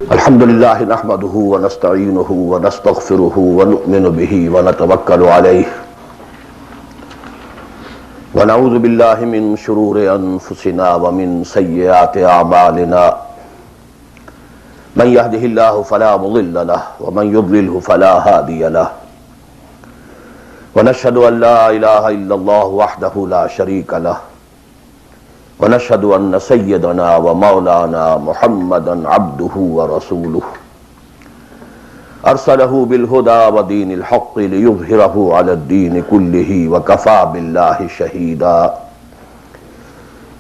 الحمد لله نحمده ونستعينه ونستغفره ونؤمن به ونتوكل عليه ونعوذ بالله من شرور أنفسنا ومن سيئات أعمالنا من يهده الله فلا مضل له ومن يضلله فلا هادي له ونشهد أن لا إله إلا الله وحده لا شريك له ونشهد أن سيدنا ومولانا محمدا عبده ورسوله أرسله بالهدى ودين الحق ليظهره على الدين كله وكفى بالله شهيدا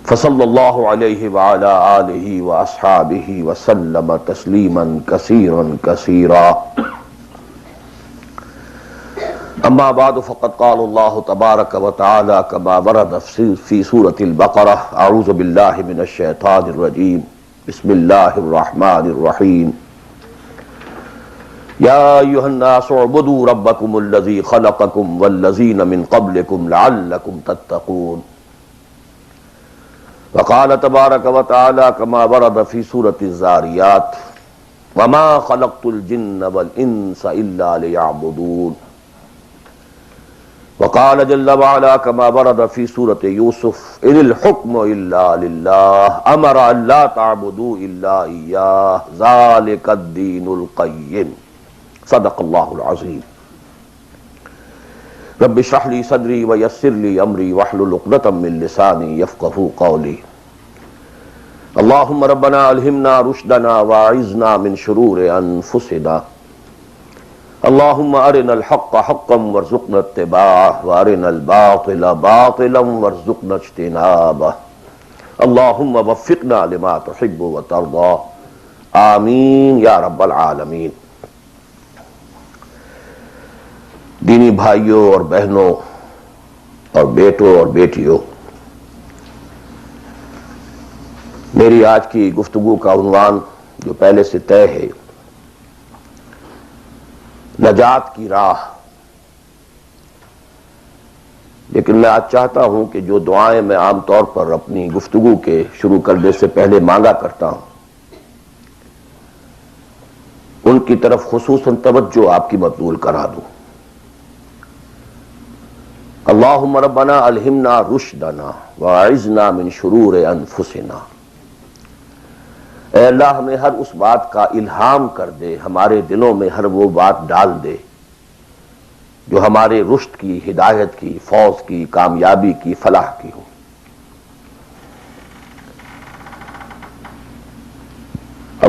فصلى الله عليه وعلى آله وأصحابه وسلم تسليما كثيرا كثيرا اما بعد فقد قال الله تبارك وتعالى كما ورد في سورة البقرة اعوذ بالله من الشيطان الرجيم بسم الله الرحمن الرحيم يا ايها الناس اعبدوا ربكم الذي خلقكم والذين من قبلكم لعلكم تتقون وقال تبارك وتعالى كما ورد في سورة الذاريات وما خلقت الجن والانس الا ليعبدون وقال جل وعلا كما ورد في سورة يوسف إن الحكم إلا لله أمر أن لا تعبدوا إلا إياه ذلك الدين القيم صدق الله العظيم رب اشرح لي صدري ويسر لي أمري واحلل عقدة من لساني يفقهوا قولي اللهم ربنا ألهمنا رشدنا واعذنا من شرور أنفسنا اللهم أرنا الحق حقا وارزقنا اتباعه وأرنا الباطل باطلا وارزقنا اجتنابه اللهم وفقنا لما تحب وترضى آمین یا رب العالمین۔ دینی بھائیوں اور بہنوں اور بیٹوں اور بیٹیوں، میری آج کی گفتگو کا عنوان جو پہلے سے طے ہے، نجات کی راہ، لیکن میں آج چاہتا ہوں کہ جو دعائیں میں عام طور پر اپنی گفتگو کے شروع کرنے سے پہلے مانگا کرتا ہوں ان کی طرف خصوصاً توجہ آپ کی مبذول کرا دوں۔ اللہم ربنا الہمنا رشدنا واعذنا من شرور انفسنا، اے اللہ ہمیں ہر اس بات کا الہام کر دے، ہمارے دلوں میں ہر وہ بات ڈال دے جو ہمارے رشد کی، ہدایت کی، فوز کی، کامیابی کی، فلاح کی ہو۔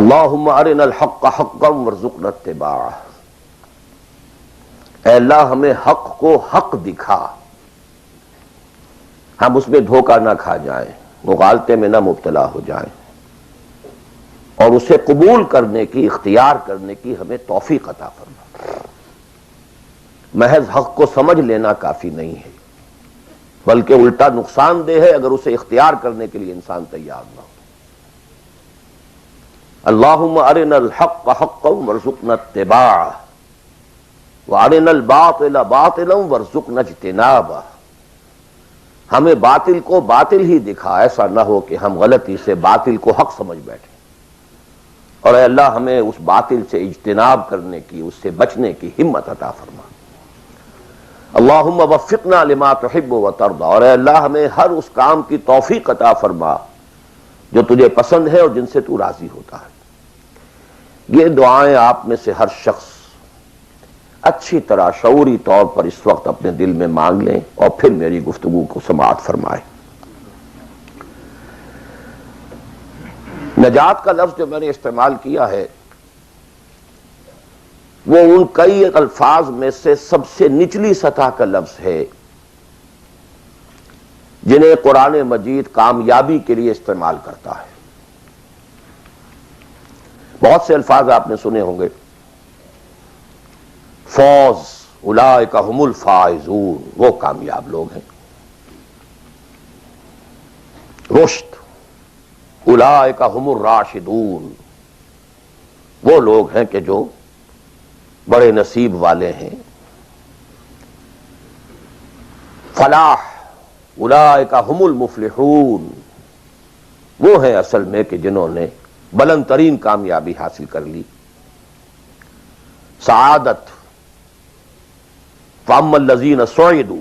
اللہم ارنا الحق حقا وارزقنا اتباعہ، اے اللہ ہمیں حق کو حق دکھا، ہم اس میں دھوکہ نہ کھا جائیں، مغالطے میں نہ مبتلا ہو جائیں، اور اسے قبول کرنے کی، اختیار کرنے کی ہمیں توفیق عطا فرما۔ محض حق کو سمجھ لینا کافی نہیں ہے، بلکہ الٹا نقصان دہ ہے اگر اسے اختیار کرنے کے لیے انسان تیار نہ ہو۔ اللہم ارنا الحق حقا وارزقنا اتباعہ وارنا الباطل باطلا وارزقنا اجتنابہ، ہمیں باطل کو باطل ہی دکھا، ایسا نہ ہو کہ ہم غلطی سے باطل کو حق سمجھ بیٹھیں، اور اے اللہ ہمیں اس باطل سے اجتناب کرنے کی، اس سے بچنے کی ہمت عطا فرما۔ اللہم وفقنا لما تحب وترضى، اور اے اللہ ہمیں ہر اس کام کی توفیق عطا فرما جو تجھے پسند ہے اور جن سے تو راضی ہوتا ہے۔ یہ دعائیں آپ میں سے ہر شخص اچھی طرح شعوری طور پر اس وقت اپنے دل میں مانگ لیں اور پھر میری گفتگو کو سماعت فرمائیں۔ نجات کا لفظ جو میں نے استعمال کیا ہے وہ ان کئی الفاظ میں سے سب سے نچلی سطح کا لفظ ہے جنہیں قرآن مجید کامیابی کے لیے استعمال کرتا ہے۔ بہت سے الفاظ آپ نے سنے ہوں گے، فوز، اولئک ھم الفائزون، وہ کامیاب لوگ ہیں۔ رشد، اولئک ھم الراشدون، وہ لوگ ہیں کہ جو بڑے نصیب والے ہیں۔ فلاح، اولئک ھم المفلحون، وہ ہیں اصل میں کہ جنہوں نے بلند ترین کامیابی حاصل کر لی. سعادت فاما الذین سعدوا،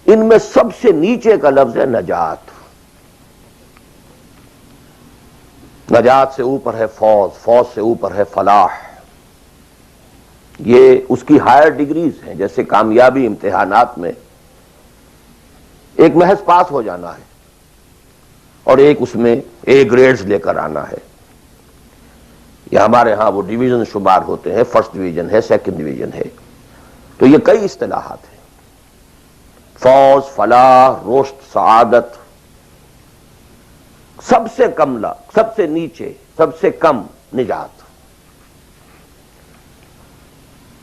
ان میں سب سے نیچے کا لفظ ہے نجات. نجات سے اوپر ہے فوز، فوز سے اوپر ہے فلاح. یہ اس کی ہائر ڈگریز ہیں. جیسے کامیابی امتحانات میں ایک محض پاس ہو جانا ہے اور ایک اس میں اے گریڈز لے کر آنا ہے. یہ ہمارے ہاں وہ ڈویژن شمار ہوتے ہیں، فرسٹ ڈویژن ہے، سیکنڈ ڈویژن ہے. تو یہ کئی اصطلاحات ہیں. فوز، فلاح، رشد، سعادت. سب سے کم سب سے نیچے، سب سے کم نجات.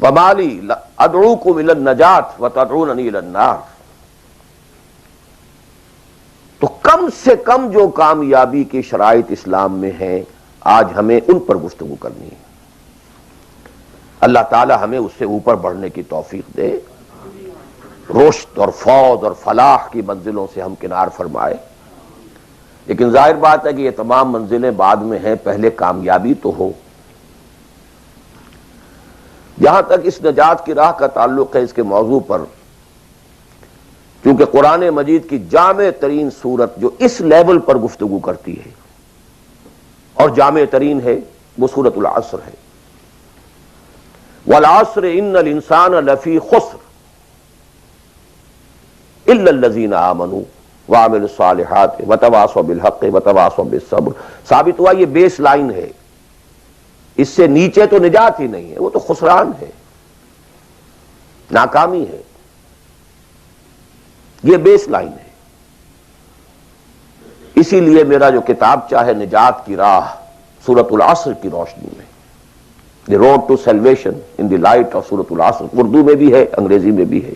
وَمَالِي أَدْعُوكُمْ إِلَى النَّجَاةِ وَتَدْعُونَنِي إِلَى النَّارِ. تو کم سے کم جو کامیابی کی شرائط اسلام میں ہیں، آج ہمیں ان پر گفتگو کرنی ہے. اللہ تعالی ہمیں اس سے اوپر بڑھنے کی توفیق دے، رشد اور فوز اور فلاح کی منزلوں سے ہم کنار فرمائے. لیکن ظاہر بات ہے کہ یہ تمام منزلیں بعد میں ہیں، پہلے کامیابی تو ہو. جہاں تک اس نجات کی راہ کا تعلق ہے، اس کے موضوع پر کیونکہ قرآن مجید کی جامع ترین سورت جو اس لیول پر گفتگو کرتی ہے اور جامع ترین ہے، وہ سورۃ العصر ہے. والعصر ان الانسان لفی خسر الا الذین آمنوا وعملوا الصالحات وتواصوا بالحق وتواصوا بالصبر. ثابت ہوا یہ بیس لائن ہے، اس سے نیچے تو نجات ہی نہیں ہے، وہ تو خسران ہے، ناکامی ہے. یہ بیس لائن ہے. اسی لیے میرا جو کتاب چاہے نجات کی راہ سورۃ العصر کی روشنی میں، the road to salvation in the light of سورۃ العصر، اردو میں بھی ہے، انگریزی میں بھی ہے.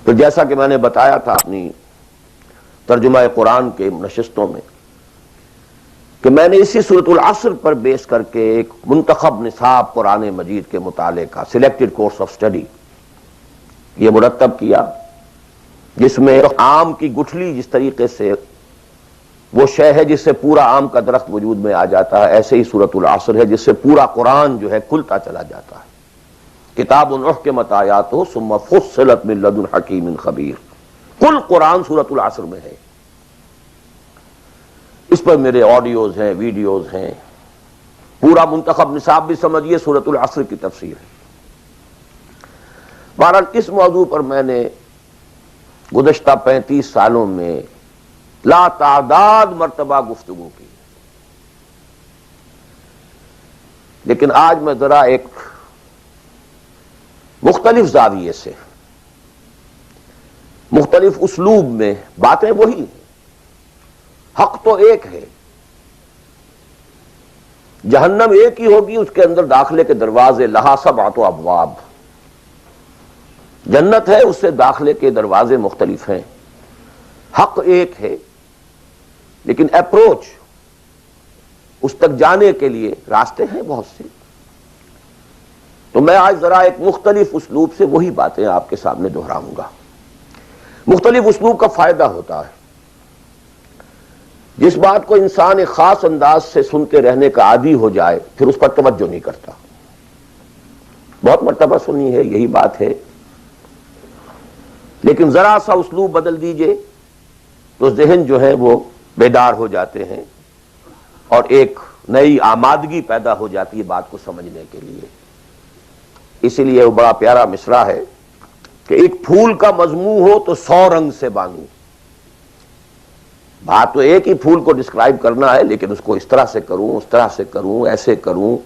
تو جیسا کہ میں نے بتایا تھا اپنی ترجمہ قرآن کے نشستوں میں کہ میں نے اسی سورۃ العصر پر بیس کر کے ایک منتخب نصاب قرآن مجید کے مطالعے کا سلیکٹڈ کورس آف اسٹڈی یہ مرتب کیا، جس میں آم کی گٹھلی جس طریقے سے وہ شے ہے جس سے پورا آم کا درخت وجود میں آ جاتا ہے، ایسے ہی سورۃ العصر ہے جس سے پورا قرآن جو ہے کھلتا چلا جاتا ہے. کتاب احکمت آیاتہ ثم فصلت من لدن حکیم خبیر. کل قرآن سورۃ العصر میں ہے. اس پر میرے آڈیوز ہیں، ویڈیوز ہیں. پورا منتخب نصاب بھی سمجھیے سورۃ العصر کی تفسیر ہے. بہرحال اس موضوع پر میں نے گزشتہ 35 سالوں میں لا تعداد مرتبہ گفتگو کی، لیکن آج میں ذرا ایک مختلف زاویے سے، مختلف اسلوب میں، باتیں وہی ہیں، حق تو ایک ہے، جہنم ایک ہی ہوگی، اس کے اندر داخلے کے دروازے لہا سبعۃ ابواب. جنت ہے، اس سے داخلے کے دروازے مختلف ہیں. حق ایک ہے، لیکن اپروچ اس تک جانے کے لیے راستے ہیں بہت سے. تو میں آج ذرا ایک مختلف اسلوب سے وہی باتیں آپ کے سامنے دہراؤں گا. مختلف اسلوب کا فائدہ ہوتا ہے. جس بات کو انسان ایک خاص انداز سے سنتے رہنے کا عادی ہو جائے پھر اس پر توجہ نہیں کرتا. بہت مرتبہ سنی ہے، یہی بات ہے، لیکن ذرا سا اسلوب بدل دیجئے تو ذہن جو ہے وہ بیدار ہو جاتے ہیں اور ایک نئی آمادگی پیدا ہو جاتی ہے بات کو سمجھنے کے لیے. اسی لیے وہ بڑا پیارا مصرع ہے کہ ایک پھول کا مضمون ہو تو 100 رنگ سے بانو. بات تو ایک ہی پھول کو ڈسکرائب کرنا ہے، لیکن اس کو اس طرح سے کروں، اس طرح سے کروں، ایسے کروں.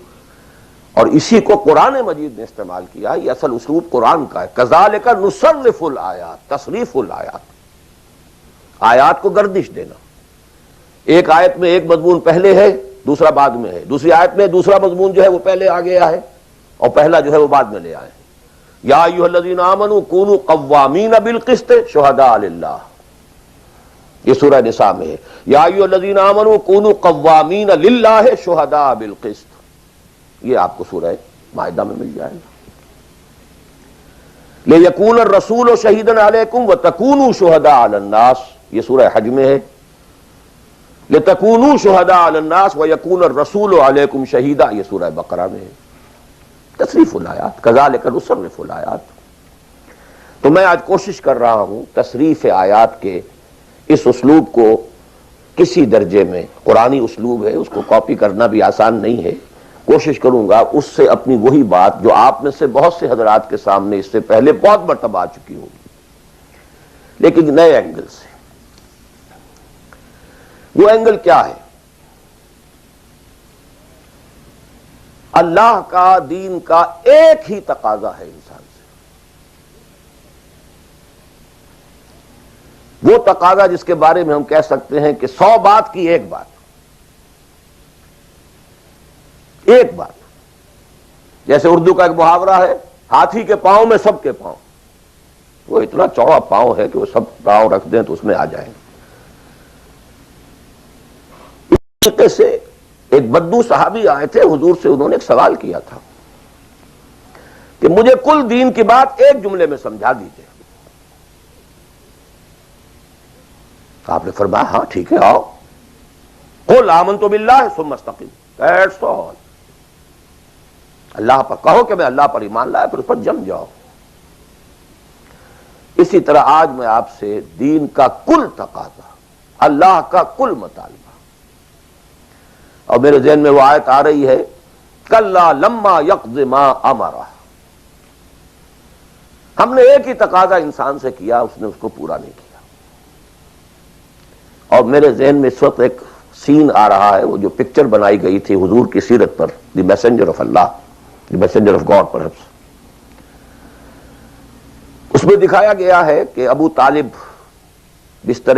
اور اسی کو قرآن مجید نے استعمال کیا. یہ اصل اسلوب قرآن کا ہے. کذالک نصرف الآیات، تصریف الآیات، آیات کو گردش دینا. ایک آیت میں ایک مضمون پہلے ہے، دوسرا بعد میں ہے. دوسری آیت میں دوسرا مضمون جو ہے وہ پہلے آ گیا ہے اور پہلا جو ہے وہ بعد میں لے آئے. یا ایھا الذین آمنوا کونوا قوامین بالقسط شہداء للہ، یہ سورہ نساء میں ہے. یا ایھا الذین آمنوا کونوا قوامین للہ شہداء بالقسط، یہ آپ کو سورہ مائدہ میں مل جائے گا. لِیَکُونَ الرَّسُولُ شَہِیدًا عَلَیکُمْ وَتَکُونُوا شُہَدَاءَ عَلَى النَّاسِ، یہ سورہ حج میں ہے. لِتَكُونُوا شُهَدَاءَ عَلَى النَّاسِ وَيَكُونَ الرَّسُولُ عَلَيْكُمْ شَهِيدًا، یہ سورہ بقرہ میں ہے، تصریف الآیات، كَذَلِكَ نُصَرِّفُ الآیات۔ تو میں آج کوشش کر رہا ہوں تصریف آیات کے اس اسلوب کو کسی درجے میں، قرآنی اسلوب ہے، اس کو کاپی کرنا بھی آسان نہیں ہے، کوشش کروں گا اس سے اپنی وہی بات جو آپ میں سے بہت سے حضرات کے سامنے اس سے پہلے بہت مرتبہ آ چکی ہوگی، لیکن نئے اینگل سے۔ وہ اینگل کیا ہے؟ اللہ کا، دین کا ایک ہی تقاضا ہے انسان سے، وہ تقاضا جس کے بارے میں ہم کہہ سکتے ہیں کہ 100 بات کی ایک بات، ایک بات۔ جیسے اردو کا ایک محاورہ ہے، ہاتھی کے پاؤں میں سب کے پاؤں، وہ اتنا چوڑا پاؤں ہے کہ وہ سب پاؤں رکھ دیں تو اس میں آ جائیں۔ اس طریقے سے ایک بدو صحابی آئے تھے حضور سے، انہوں نے ایک سوال کیا تھا کہ مجھے کل دین کی بات ایک جملے میں سمجھا دیجئے۔ آپ نے فرمایا ہاں ٹھیک ہے، آؤ، قل آمنت باللہ ثم استقم، دیٹس آل، اللہ پر کہو کہ میں اللہ پر ایمان لایا، پھر اس پر جم جاؤ۔ اسی طرح آج میں آپ سے دین کا کل تقاضا، اللہ کا کل مطالبہ، اور میرے ذہن میں وہ آیت آ رہی ہے کلا لما یقض ما امرہ، ہم نے ایک ہی تقاضا انسان سے کیا، اس نے اس کو پورا نہیں کیا۔ اور میرے ذہن میں اس وقت ایک سین آ رہا ہے، وہ جو پکچر بنائی گئی تھی حضور کی سیرت پر، the messenger of Allah, the messenger of God perhaps, اس میں دکھایا گیا ہے کہ ابو طالب بستر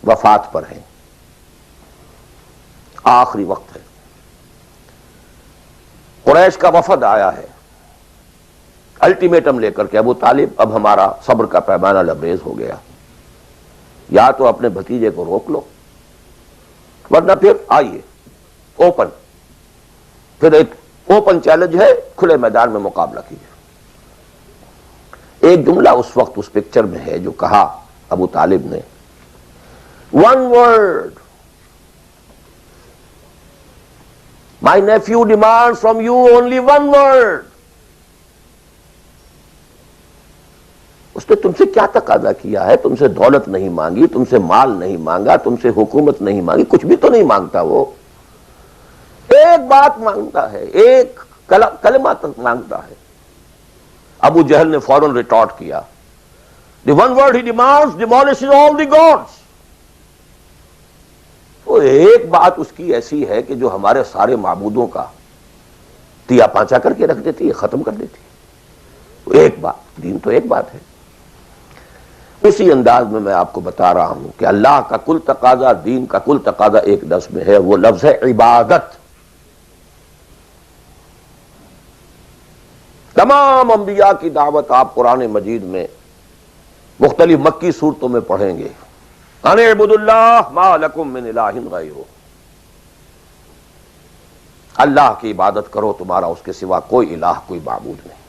وفات پر ہیں، آخری وقت ہے، قریش کا وفد آیا ہے الٹیمیٹم لے کر کے، ابو طالب اب ہمارا صبر کا پیمانہ لبریز ہو گیا، یا تو اپنے بھتیجے کو روک لو ورنہ پھر آئیے اوپن، پھر ایک اوپن چیلنج ہے، کھلے میدان میں مقابلہ کیجیے۔ ایک جملہ اس وقت اس پکچر میں ہے جو کہا ابو طالب نے، one word, my nephew demands from you only one word۔ اس نے تم سے کیا تقاضا کیا ہے؟ تم سے دولت نہیں مانگی، تم سے مال نہیں مانگا، تم سے حکومت نہیں مانگی، کچھ بھی تو نہیں مانگتا، وہ ایک بات مانگتا ہے، ایک کلمہ تک مانگتا ہے۔ ابو جہل نے فوراً ریٹارٹ کیا، the one word he demands demolishes all the gods۔ وہ ایک بات اس کی ایسی ہے کہ جو ہمارے سارے معبودوں کا تیا پانچا کر کے رکھ دیتی ہے، ختم کر دیتی ہے۔ ایک بات، دین تو ایک بات ہے۔ اسی انداز میں میں آپ کو بتا رہا ہوں کہ اللہ کا کل تقاضا، دین کا کل تقاضا ایک لفظ میں ہے، وہ لفظ ہے عبادت۔ تمام انبیاء کی دعوت آپ قرآن مجید میں مختلف مکی صورتوں میں پڑھیں گے، ان اعبدوا اللہ ما لکم من الہ غیرہ، اللہ کی عبادت کرو، تمہارا اس کے سوا کوئی الہ، کوئی معبود نہیں۔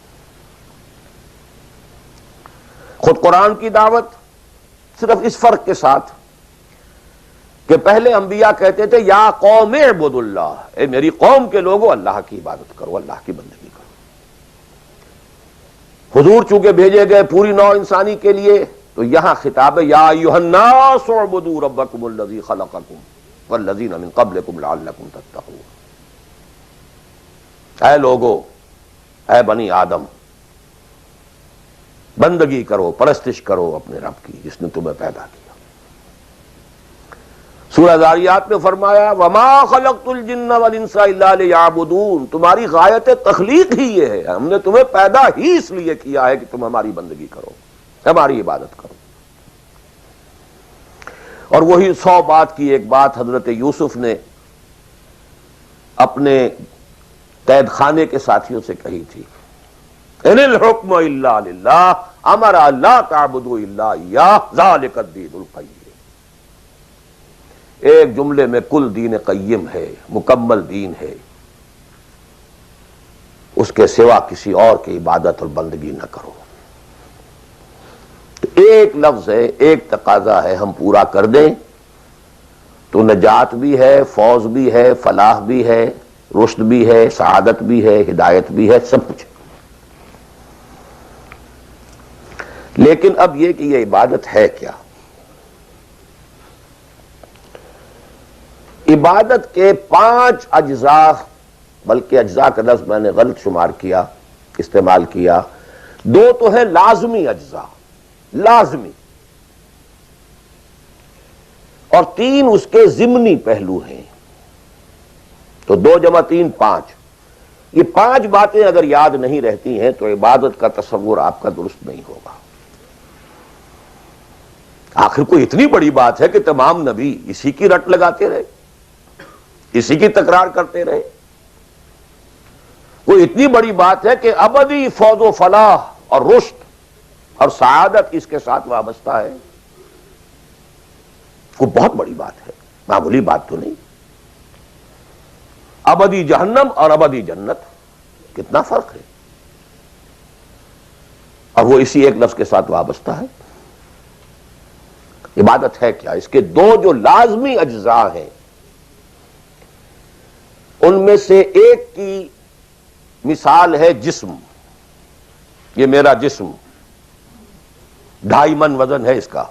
خود قرآن کی دعوت صرف اس فرق کے ساتھ کہ پہلے انبیاء کہتے تھے یا قوم اعبدوا اللہ، اے میری قوم کے لوگوں اللہ کی عبادت کرو، اللہ کی بندگی کرو۔ حضور چونکہ بھیجے گئے پوری نوع انسانی کے لیے، تو یہاں خطاب ہے یا ایھا الناس اعبدوا ربکم الذی خلقکم والذین من قبلکم لعلکم تتقون، اے لوگو، اے بنی آدم، بندگی کرو، پرستش کرو اپنے رب کی جس نے تمہیں پیدا کیا۔ سورہ ذاریات میں فرمایا وما خلقت الجن والانس الا لیعبدون، تمہاری غایت تخلیق ہی یہ ہے، ہم نے تمہیں پیدا ہی اس لیے کیا ہے کہ تم ہماری بندگی کرو، ہماری عبادت کرو۔ اور وہی 100 بات کی ایک بات حضرت یوسف نے اپنے قید خانے کے ساتھیوں سے کہی تھی، ان الحکم الا للہ امر لا تعبدوا الا ایاہ ذلک الدین القیم۔ ایک جملے میں کل دین قیم ہے، مکمل دین ہے، اس کے سوا کسی اور کی عبادت اور بندگی نہ کرو۔ ایک لفظ ہے، ایک تقاضا ہے، ہم پورا کر دیں تو نجات بھی ہے، فوز بھی ہے، فلاح بھی ہے، رشد بھی ہے، سعادت بھی ہے، ہدایت بھی ہے، سب کچھ. لیکن اب یہ کہ یہ عبادت ہے کیا؟ عبادت کے 5 اجزاء، بلکہ اجزاء کا لفظ میں نے غلط شمار کیا، استعمال کیا. 2 تو ہیں لازمی اجزاء، لازمی، اور 3 اس کے ضمنی پہلو ہیں. تو 2 جمع 3 5. یہ 5 باتیں اگر یاد نہیں رہتی ہیں تو عبادت کا تصور آپ کا درست نہیں ہوگا. آخر کوئی اتنی بڑی بات ہے کہ تمام نبی اسی کی رٹ لگاتے رہے، اسی کی تکرار کرتے رہے. وہ اتنی بڑی بات ہے کہ ابدی فوز و فلاح اور رشد اور سعادت اس کے ساتھ وابستہ ہے. وہ بہت بڑی بات ہے، معمولی بات تو نہیں. ابدی جہنم اور ابدی جنت، کتنا فرق ہے، اور وہ اسی ایک لفظ کے ساتھ وابستہ ہے. عبادت ہے کیا؟ اس کے 2 جو لازمی اجزاء ہیں، ان میں سے ایک کی مثال ہے جسم. یہ میرا جسم 2.5 من وزن ہے اس کا،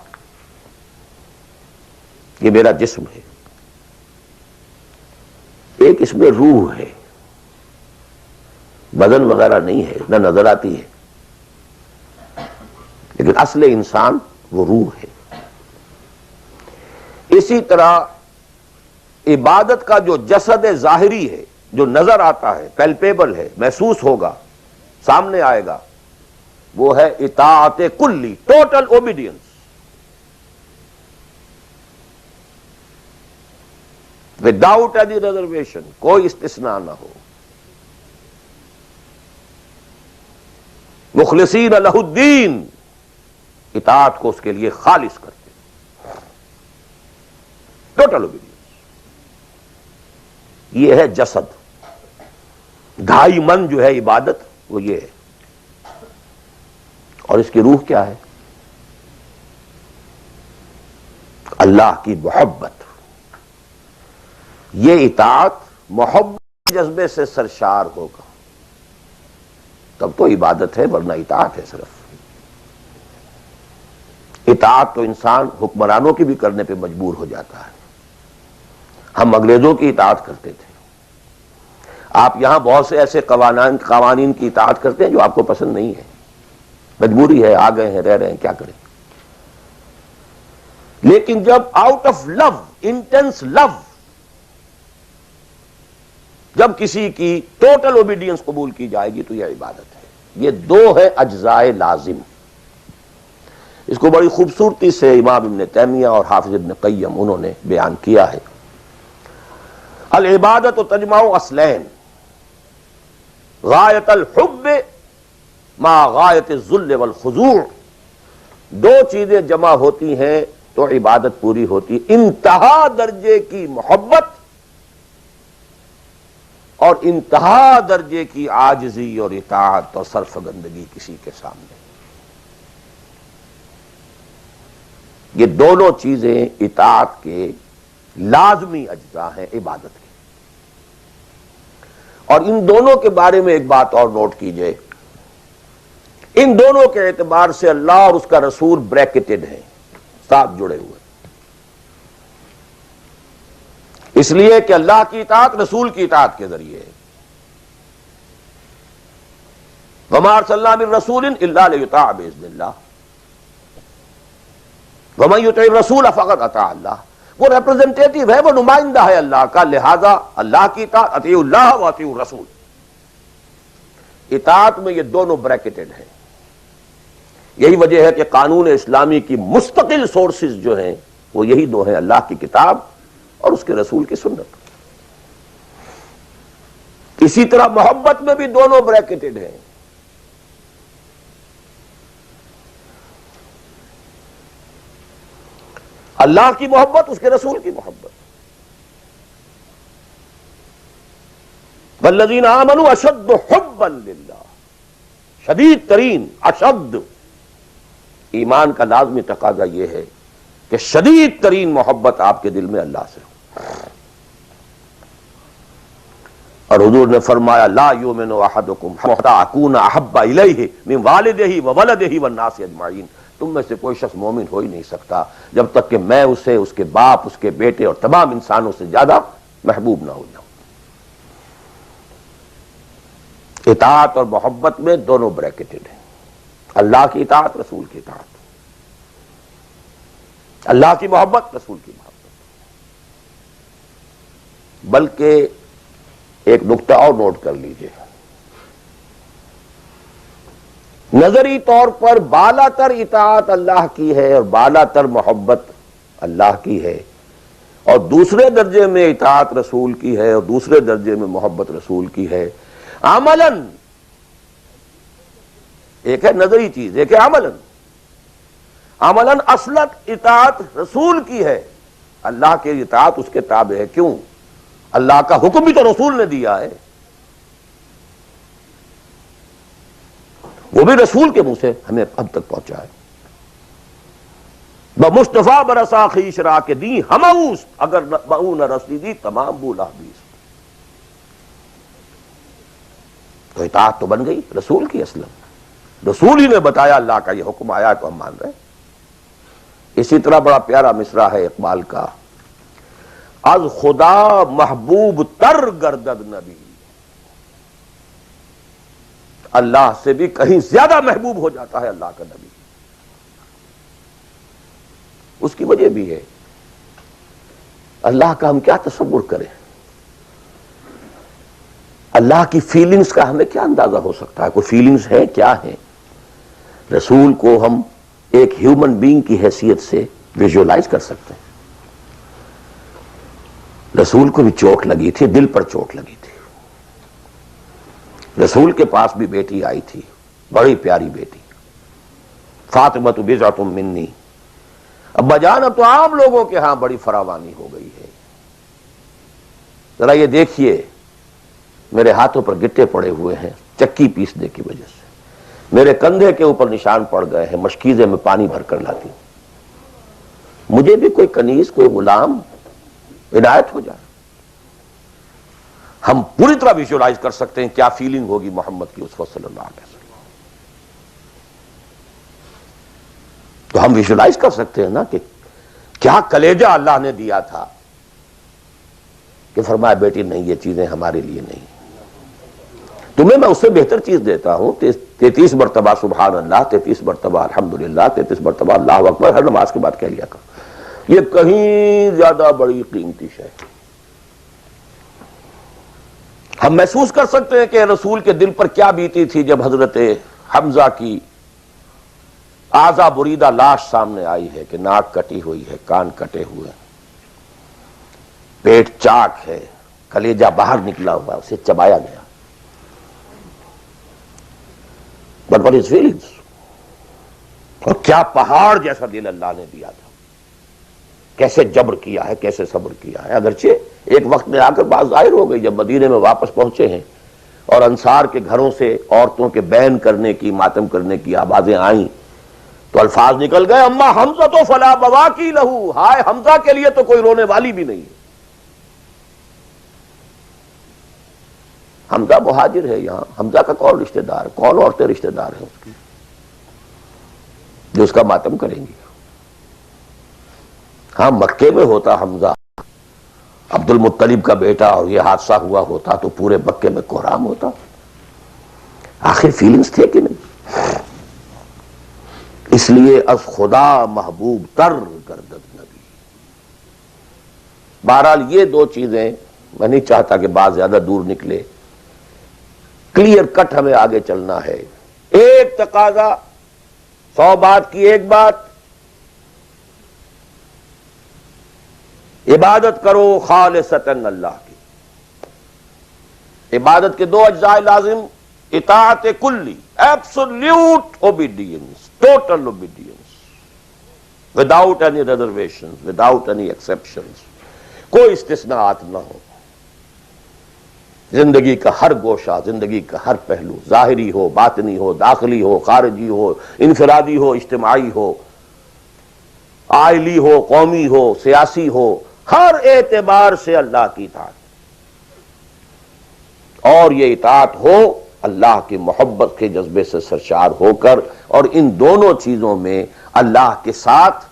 یہ میرا جسم ہے. ایک اس میں روح ہے، بدن وغیرہ نہیں ہے، نہ نظر آتی ہے، لیکن اصل انسان وہ روح ہے. اسی طرح عبادت کا جو جسد ظاہری ہے، جو نظر آتا ہے، پیلپیبل ہے، محسوس ہوگا، سامنے آئے گا، وہ ہے اطاعت کلی، total obedience. Without any reservation, کوئی استثناء نہ ہو. مخلصین لہ الدین، اطاعت کو اس کے لیے خالص کرتے، ٹوٹل اوبیڈینس. یہ ہے جسد. 2.5 من جو ہے عبادت، وہ یہ ہے. اور اس کی روح کیا ہے؟ اللہ کی محبت. یہ اطاعت محبت جذبے سے سرشار ہوگا تب تو عبادت ہے، ورنہ اطاعت ہے صرف. اطاعت تو انسان حکمرانوں کی بھی کرنے پہ مجبور ہو جاتا ہے. ہم انگریزوں کی اطاعت کرتے تھے، آپ یہاں بہت سے ایسے قوانین کی اطاعت کرتے ہیں جو آپ کو پسند نہیں ہے، مجبوری ہے، آ گئے ہیں، رہ رہے ہیں، کیا کریں. لیکن جب آؤٹ آف لو، انٹینس لو، جب کسی کی ٹوٹل اوبیڈینس قبول کی جائے گی تو یہ عبادت ہے. یہ 2 ہے اجزاء لازم. اس کو بڑی خوبصورتی سے امام ابن تیمیہ اور حافظ ابن قیم انہوں نے بیان کیا ہے. العبادت تجمع اصلین، غایت الحب ما غایت الذل والخضوع. 2 چیزیں جمع ہوتی ہیں تو عبادت پوری ہوتی. انتہا درجے کی محبت اور انتہا درجے کی عاجزی اور اطاعت اور سرفگندگی کسی کے سامنے. یہ دونوں چیزیں اطاعت کے لازمی اجزاء ہیں عبادت کے. اور ان دونوں کے بارے میں ایک بات اور نوٹ کیجئے، ان دونوں کے اعتبار سے اللہ اور اس کا رسول بریکٹڈ ہیں، ساتھ جڑے ہوئے. اس لیے کہ اللہ کی اطاعت رسول کی اطاعت کے ذریعے ہے. وَمَا أَرْسَلْنَا مِن رَّسُولٍ إِلَّا لِيُطَاعَ بِإِذْنِ اللَّهِ وَمَن يُطِعِ الرَّسُولَ فَقَدْ أَطَاعَ اللَّهَ. وہ ریپرزنٹیٹو ہے، وہ نمائندہ ہے اللہ کا، لہذا اللہ کی اطاعت، اطیعوا اللہ واطیعوا الرسول. اطاعت میں یہ دونوں بریکٹڈ ہیں. یہی وجہ ہے کہ قانون اسلامی کی مستقل سورسز جو ہیں وہ یہی 2 ہیں، اللہ کی کتاب اور اس کے رسول کی سنت. اسی طرح محبت میں بھی دونوں بریکٹڈ ہیں. اللہ کی محبت، اس کے رسول کی محبت. والذین آمنوا اشد حبا للہ، شدید ترین، اشد. ایمان کا لازمی تقاضا یہ ہے کہ شدید ترین محبت آپ کے دل میں اللہ سے ہو. اور حضور نے فرمایا لا یؤمن احدکم حتی اکون احب الیہ من والدہ وولدہ والناس اجمعین، تم میں سے کوئی شخص مومن ہو ہی نہیں سکتا جب تک کہ میں اسے، اس کے باپ، اس کے بیٹے اور تمام انسانوں سے زیادہ محبوب نہ ہو جاؤں۔ اطاعت اور محبت میں دونوں بریکٹڈ ہیں، اللہ کی اطاعت، رسول کی اطاعت، اللہ کی محبت، رسول کی محبت۔ بلکہ ایک نقطہ اور نوٹ کر لیجئے، نظری طور پر بالا تر اطاعت اللہ کی ہے اور بالا تر محبت اللہ کی ہے، اور دوسرے درجے میں اطاعت رسول کی ہے اور دوسرے درجے میں محبت رسول کی ہے۔ عملاً ایک ہے نظری چیز، ایک ہے عملاً۔ عملاً اصلت اطاعت رسول کی ہے، اللہ کی اطاعت اس کے تابع ہے۔ کیوں؟ اللہ کا حکم بھی تو رسول نے دیا ہے، وہ بھی رسول کے منہ سے ہمیں اب تک پہنچا ہے۔ بمصطفیٰ برسا خیش را کے دی ہموس، اگر بہو نہ رسی دی تمام بولا بیس۔ تو اطاعت تو بن گئی رسول کی، اصلا رسول ہی نے بتایا اللہ کا یہ حکم آیا تو ہم مان رہے ہیں۔ اسی طرح بڑا پیارا مصرع ہے اقبال کا، از خدا محبوب تر گردد نبی، اللہ سے بھی کہیں زیادہ محبوب ہو جاتا ہے اللہ کا نبی۔ اس کی وجہ بھی ہے، اللہ کا ہم کیا تصور کریں، اللہ کی فیلنگز کا ہمیں کیا اندازہ ہو سکتا ہے؟ کوئی فیلنگز ہے کیا ہے؟ رسول کو ہم ایک ہیومن بینگ کی حیثیت سے ویژولائز کر سکتے ہیں۔ رسول کو بھی چوٹ لگی تھی، دل پر چوٹ لگی تھی۔ رسول کے پاس بھی بیٹی آئی تھی، بڑی پیاری بیٹی، فاطمۃ بضعۃ منی۔ ابا جان اب تو عام لوگوں کے ہاں بڑی فراوانی ہو گئی ہے، ذرا یہ دیکھیے میرے ہاتھوں پر گٹے پڑے ہوئے ہیں چکی پیسنے کی وجہ سے، میرے کندھے کے اوپر نشان پڑ گئے ہیں، مشکیزے میں پانی بھر کر لاتی ہوں، مجھے بھی کوئی کنیز، کوئی غلام عنایت ہو جائے۔ ہم پوری طرح ویژولائز کر سکتے ہیں کیا فیلنگ ہوگی محمد کی اسوہ صلی اللہ علیہ وسلم۔ تو ہم ویژولائز کر سکتے ہیں نا کہ کیا کلیجہ اللہ نے دیا تھا کہ فرمایا بیٹی نہیں، یہ چیزیں ہمارے لیے نہیں، تمہیں میں اس سے بہتر چیز دیتا ہوں۔ 33 مرتبہ سبحان اللہ، 33 مرتبہ الحمدللہ، 33 مرتبہ اللہ اکبر ہر نماز کے بعد کہہ لیا کر، یہ کہیں زیادہ بڑی قیمتی شے۔ ہم محسوس کر سکتے ہیں کہ رسول کے دل پر کیا بیتی تھی جب حضرت حمزہ کی اعضا بریدہ لاش سامنے آئی ہے کہ ناک کٹی ہوئی ہے، کان کٹے ہوئے، پیٹ چاک ہے، کلیجہ باہر نکلا ہوا، اسے چبایا گیا۔ But what is feelings؟ اور کیا پہاڑ جیسا دل اللہ نے دیا تھا، کیسے جبر کیا ہے، کیسے صبر کیا ہے۔ اگرچہ ایک وقت میں آ کر بات ظاہر ہو گئی جب مدینے میں واپس پہنچے ہیں اور انصار کے گھروں سے عورتوں کے بین کرنے کی، ماتم کرنے کی آوازیں آئیں تو الفاظ نکل گئے، اما حمزہ تو فلا بواکی لہو، ہائے حمزہ کے لیے تو کوئی رونے والی بھی نہیں ہے۔ حمزہ مہاجر ہے، یہاں حمزہ کا کون رشتہ دار، کون عورتیں رشتہ دار ہیں اس کی جو اس کا ماتم کریں گی؟ ہاں مکے میں ہوتا حمزہ، عبد المطلب کا بیٹا، اور یہ حادثہ ہوا ہوتا تو پورے مکے میں کوہرام ہوتا۔ آخر فیلنگز تھے کہ نہیں؟ اس لیے از خدا محبوب تر گردد نبی۔ بہرحال یہ دو چیزیں، میں نہیں چاہتا کہ بات زیادہ دور نکلے، کلیئر کٹ ہمیں آگے چلنا ہے۔ ایک تقاضا، 100 بات کی ایک بات، عبادت کرو خالصتاً اللہ کی۔ عبادت کے 2 اجزاء لازم، اطاعت کلی، absolute obedience, total obedience, without any reservation, without any exceptions, کوئی استثناءات نہ ہو۔ زندگی کا ہر گوشہ، زندگی کا ہر پہلو، ظاہری ہو، باطنی ہو، داخلی ہو، خارجی ہو، انفرادی ہو، اجتماعی ہو، عائلی ہو، قومی ہو، سیاسی ہو، ہر اعتبار سے اللہ کی اطاعت۔ اور یہ اطاعت ہو اللہ کی محبت کے جذبے سے سرشار ہو کر، اور ان دونوں چیزوں میں اللہ کے ساتھ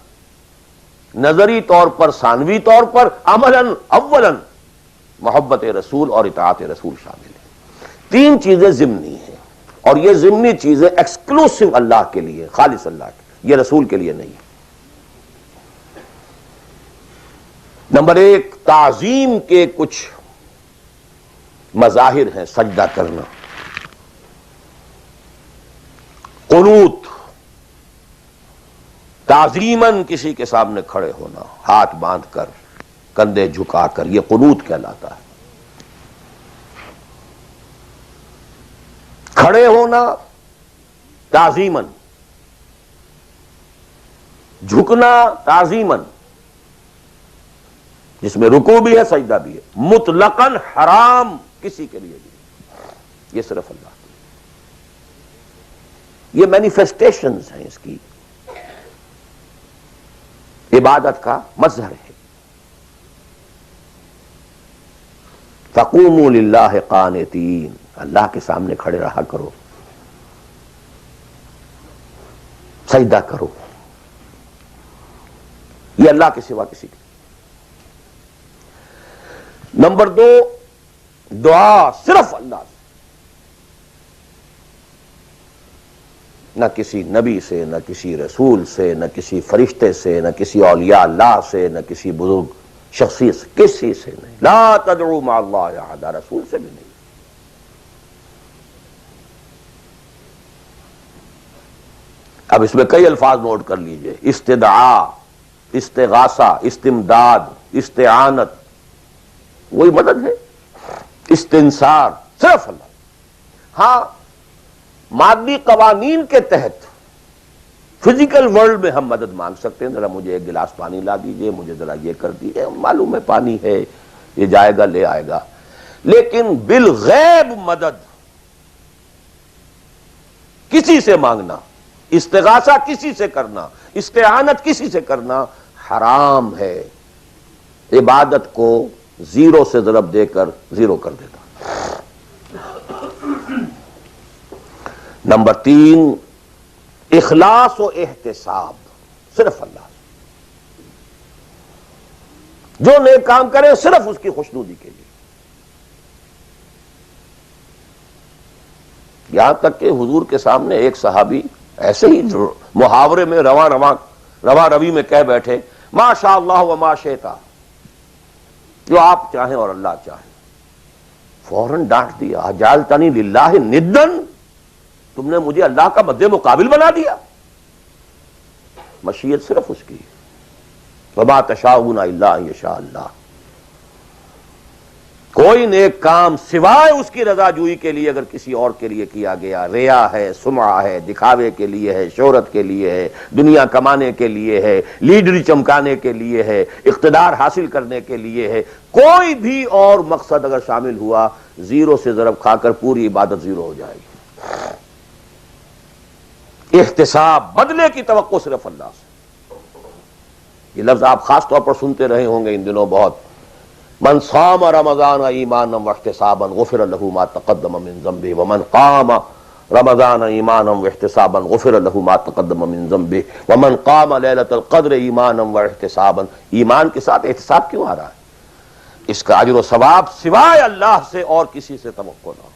نظری طور پر، ثانوی طور پر، عملاً اولاً محبت رسول اور اطاعت رسول شامل ہے۔ تین چیزیں ضمنی ہیں، اور یہ ضمنی چیزیں ایکسکلوسیو اللہ کے لیے، خالص اللہ کے لیے، یہ رسول کے لیے نہیں ہے۔ نمبر ایک، تعظیم کے کچھ مظاہر ہیں، سجدہ کرنا، قنوت، تعظیماً کسی کے سامنے کھڑے ہونا، ہاتھ باندھ کر، کندھے جھکا کر، یہ قنوت کہلاتا ہے۔ کھڑے ہونا تعظیماً، جھکنا تعظیماً، جس میں رکوع بھی ہے سجدہ بھی ہے، مطلقاً حرام کسی کے لیے بھی، یہ صرف اللہ کی۔ یہ مینیفیسٹیشنز ہیں اس کی، عبادت کا مظہر ہے۔ فَقُومُوا لِلَّهِ قَانِتِينَ، اللہ کے سامنے کھڑے رہا کرو، سجدہ کرو، یہ اللہ کے سوا کسی کے۔ نمبر دو، دعا صرف اللہ سے، نہ کسی نبی سے، نہ کسی رسول سے، نہ کسی فرشتے سے، نہ کسی اولیاء اللہ سے، نہ کسی بزرگ شخصیت سے، کسی سے نہیں۔ لا تدعوا مع اللہ احد، رسول سے بھی نہیں۔ اب اس میں کئی الفاظ نوٹ کر لیجئے، استدعاء، استغاثہ، استمداد، استعانت، وہی مدد ہے، استنصار، صرف اللہ۔ ہاں مادی قوانین کے تحت فزیکل ورلڈ میں ہم مدد مانگ سکتے ہیں، ذرا مجھے ایک گلاس پانی لا دیجئے، مجھے ذرا یہ کر دیجئے، معلوم ہے پانی ہے، یہ جائے گا لے آئے گا، لیکن بالغیب مدد کسی سے مانگنا، استغاثہ کسی سے کرنا، استعانت کسی سے کرنا حرام ہے، عبادت کو زیرو سے ضرب دے کر زیرو کر دیتا۔ نمبر تین، اخلاص و احتساب، صرف اللہ، جو نیک کام کرے صرف اس کی خوشنودی کے لیے۔ یہاں تک کہ حضور کے سامنے ایک صحابی ایسے ہی محاورے میں رواں روی میں کہہ بیٹھے، ما شاء اللہ و ما شئت، جو آپ چاہیں اور اللہ چاہیں۔ فوراً ڈانٹ دیا، اجعلتنی للہ ندن، تم نے مجھے اللہ کا مد مقابل بنا دیا۔ مشیت صرف اس کی، وما تشاءون الا ان یشاء اللہ۔ کوئی نیک کام سوائے اس کی رضا جوئی کے لیے اگر کسی اور کے لیے کیا گیا، ریا ہے، سمعہ ہے، دکھاوے کے لیے ہے، شہرت کے لیے ہے، دنیا کمانے کے لیے ہے، لیڈری چمکانے کے لیے ہے، اقتدار حاصل کرنے کے لیے ہے، کوئی بھی اور مقصد اگر شامل ہوا، زیرو سے ضرب کھا کر پوری عبادت زیرو ہو جائے گی۔ احتساب، بدلے کی توقع صرف اللہ سے۔ یہ لفظ آپ خاص طور پر سنتے رہے ہوں گے ان دنوں بہت، من صام رمضان ایمانا واحتسابا غفر له ما تقدم من ذنبه ومن قام رمضان ایمانا واحتسابا غفر له ما تقدم من ذنبه ومن قام لیلۃ القدر ایمانا واحتسابا۔ ایمان کے ساتھ احتساب کیوں آ رہا ہے؟ اس کا اجر و ثواب سوائے اللہ سے اور کسی سے توقع نہ ہو۔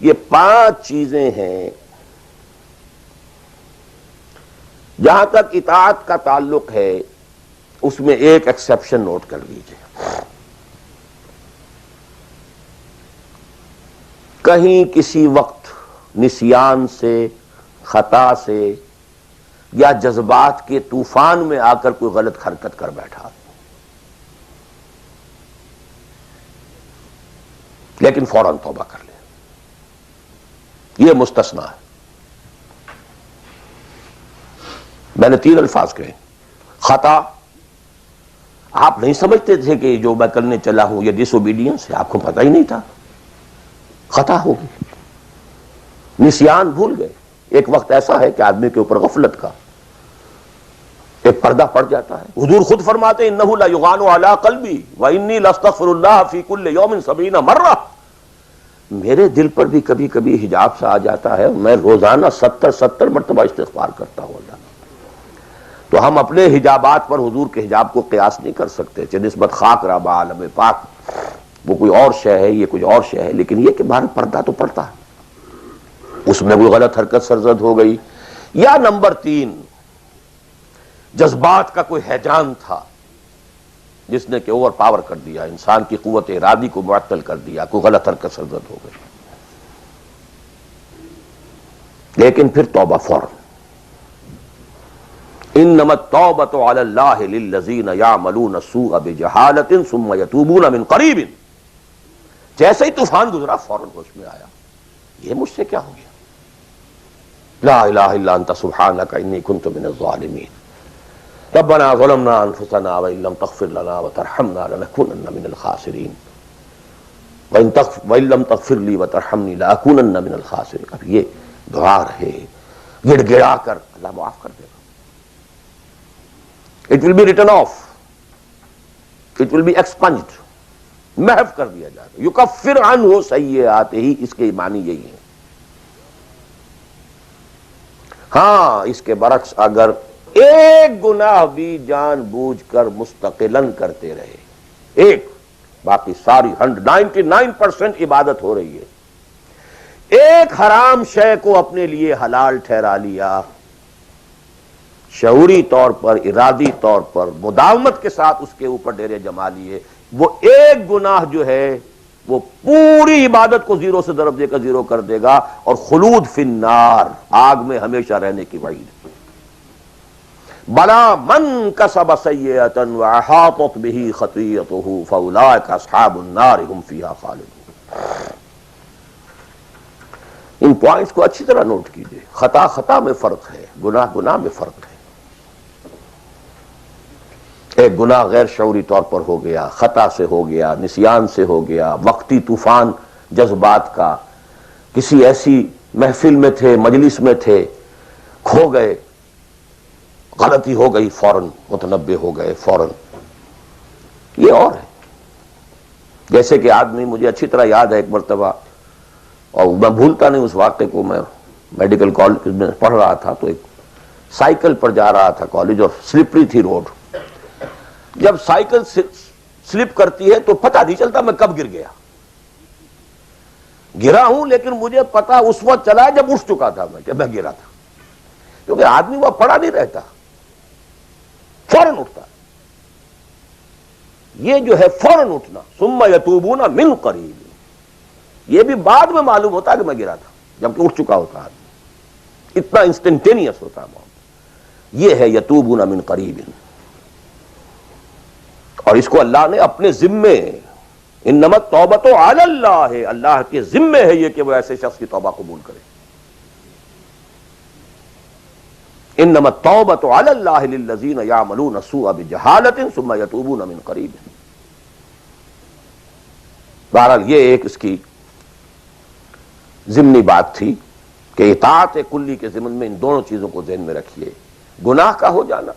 یہ 5 چیزیں ہیں۔ جہاں تک اطاعت کا تعلق ہے اس میں ایک ایکسیپشن نوٹ کر لیجئے، کہیں کسی وقت نسیان سے، خطا سے یا جذبات کے طوفان میں آ کر کوئی غلط حرکت کر بیٹھا، لیکن فوراً توبہ کر لے، یہ مستثنیٰ ہے۔ میں نے 3 الفاظ کہے، خطا، آپ نہیں سمجھتے تھے کہ جو میں کرنے چلا ہوں یہ ڈس اوبیڈینس ہے، آپ کو پتہ ہی نہیں تھا، خطا ہو گئی۔ نسیان، بھول گئے، ایک وقت ایسا ہے کہ آدمی کے اوپر غفلت کا ایک پردہ پڑ جاتا ہے. حضور خود فرماتے ہیں انہ لیغان علی قلبی وانی لاستغفر اللہ فی کل یوم 70 مرہ. میرے دل پر بھی کبھی کبھی حجاب سا آ جاتا ہے، میں روزانہ 70 مرتبہ استغفار کرتا ہوں اللہ. تو ہم اپنے حجابات پر حضور کے حجاب کو قیاس نہیں کر سکتے کہ نسبت خاک رہا بعالم پاک، وہ کوئی اور شے ہے، یہ کوئی اور شے ہے. لیکن یہ کہ باہر پردہ تو پڑتا ہے، اس میں کوئی غلط حرکت سرزد ہو گئی. یا نمبر 3، جذبات کا کوئی ہیجان تھا جس نے کہ اوور پاور کر دیا، انسان کی قوت ارادی کو معطل کر دیا، کوئی غلط حرکت سرزد ہو گئی. لیکن پھر توبہ فوراً. انما التوبۃ علی اللہ للذین یعملون السوء بجہالۃ ثم یتوبون من قریب. جیسے ہی طوفان گزرا فوراً ہوش میں آیا، یہ مجھ سے کیا ہو گیا، لا الہ الا انت سبحانک انی کنت من الظالمین. ربنا ظلمنا انفسنا وان لم تغفر لنا وترحمنا لنکونن من الخاسرین وان لم تغفر لی وترحمنی لاکونن من الخاسرین. اب یہ دعا رہے، گڑ گڑا کر اللہ معاف کر دے گا. It will be written off. It will be expunged. محو کر دیا جائے گا. یکفر عنہ سیئاتہ، اس کے معنی یہی ہے. ہاں اس کے برعکس اگر ایک گناہ بھی جان بوجھ کر مستقلاً کرتے رہے، ایک، باقی ساری 99% عبادت ہو رہی ہے، ایک حرام شے کو اپنے لیے حلال ٹھہرا لیا، شعوری طور پر، ارادی طور پر، مداومت کے ساتھ اس کے اوپر ڈیرے جما لیے، وہ ایک گناہ جو ہے وہ پوری عبادت کو زیرو سے ضرب دے کر زیرو کر دے گا، اور خلود فی النار، آگ میں ہمیشہ رہنے کی وعید. بلا من کسب سیئۃ واحاطت بہ خطیئتہ فاولئک اصحاب النار هم فیہا خالدون. ان پوائنٹس کو اچھی طرح نوٹ کیجئے. خطا خطا میں فرق ہے، گناہ گناہ میں فرق ہے. ایک گناہ غیر شعوری طور پر ہو گیا، خطا سے ہو گیا، نسیان سے ہو گیا، وقتی طوفان جذبات کا، کسی ایسی محفل میں تھے، مجلس میں تھے، کھو گئے، غلطی ہو گئی، فوراً متنبہ ہو گئے فوراً. یہ اور ہے. جیسے کہ آدمی، مجھے اچھی طرح یاد ہے ایک مرتبہ، اور میں بھولتا نہیں اس واقعے کو، میں میڈیکل کالج میں پڑھ رہا تھا تو ایک سائیکل پر جا رہا تھا کالج، اور سلپری تھی روڈ. جب سائیکل سلپ کرتی ہے تو پتہ نہیں چلتا میں کب گر گیا. گرا ہوں لیکن مجھے پتا اس وقت چلا جب اٹھ چکا تھا میں کہ میں گرا تھا، کیونکہ آدمی وہ پڑا نہیں رہتا، فوراً اٹھتا. یہ جو ہے فوراً اٹھنا، ثم یتوبون من قریب، یہ بھی بعد میں معلوم ہوتا کہ میں گرا تھا جبکہ اٹھ چکا ہوتا آدمی. اتنا انسٹنٹینیس ہوتا ہے. یہ ہے یتوبون من قریب. اور اس کو اللہ نے اپنے ذمے، انما التوبۃ علی اللہ، اللہ کے ذمے ہے یہ کہ وہ ایسے شخص کی توبہ قبول کرے. انما التوبۃ علی اللہ للذین یعملون السوء بجہالۃ ثم یتوبون من قریب. بہرحال یہ ایک اس کی ضمنی بات تھی کہ اطاعت کلی کے ضمن میں ان دونوں چیزوں کو ذہن میں رکھیے. گناہ کا ہو جانا،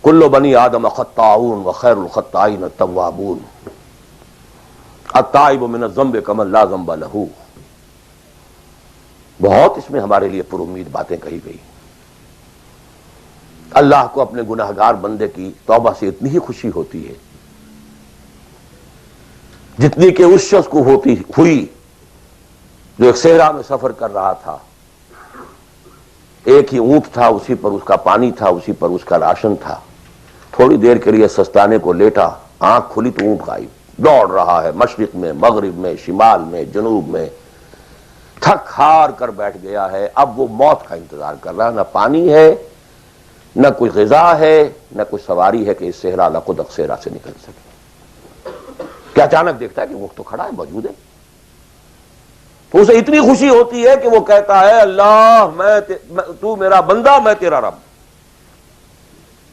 کل بنی آدم خطاؤون وخیر الخطائین التوابون، التائب من الذنب کمن لا ذنب لہ. بہت اس میں ہمارے لیے پر امید باتیں کہی گئی. اللہ کو اپنے گناہگار بندے کی توبہ سے اتنی ہی خوشی ہوتی ہے جتنی کہ اس شخص کو ہوئی جو ایک صحرا میں سفر کر رہا تھا. ایک ہی اونٹ تھا، اسی پر اس کا پانی تھا، اسی پر اس کا راشن تھا. تھوڑی دیر کے لیے سستانے کو لیٹا، آنکھ کھلی تو اونٹ غائب. دوڑ رہا ہے مشرق میں، مغرب میں، شمال میں، جنوب میں، تھک ہار کر بیٹھ گیا ہے. اب وہ موت کا انتظار کر رہا ہے. نہ پانی ہے، نہ کوئی غذا ہے، نہ کوئی سواری ہے کہ اس صحرا لقدق صحرا سے نکل سکے. کہ اچانک دیکھتا ہے کہ اونٹ تو کھڑا ہے، موجود ہے. تو اسے اتنی خوشی ہوتی ہے کہ وہ کہتا ہے اللہ تو میرا بندہ، میں تیرا رب.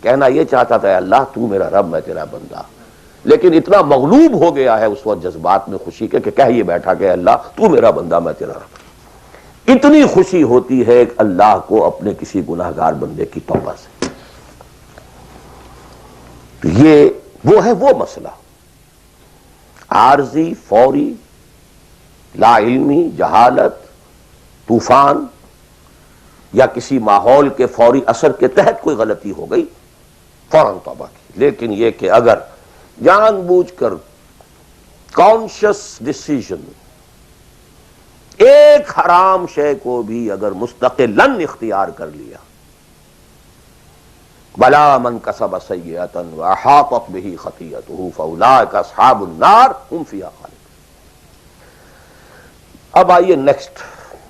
کہنا یہ چاہتا تھا اللہ تو میرا رب، میں تیرا بندہ، لیکن اتنا مغلوب ہو گیا ہے اس وقت جذبات میں خوشی کے کہ کہہ یہ بیٹھا کہ اللہ تو میرا بندہ، میں تیرا رب. اتنی خوشی ہوتی ہے اللہ کو اپنے کسی گناہگار بندے کی توبہ سے. یہ وہ ہے وہ مسئلہ عارضی، فوری، لا علمی، جہالت، طوفان یا کسی ماحول کے فوری اثر کے تحت کوئی غلطی ہو گئی فوراً توبہ کی. لیکن یہ کہ اگر جان بوجھ کر کانشس ڈیسیژن ایک حرام شے کو بھی اگر مستقلاً اختیار کر لیا، بلا من کسب سیئۃ واحاطت بہ خطیئتہ فاولئک اصحاب النار هم فیہا خالدون. اب آئیے نیکسٹ،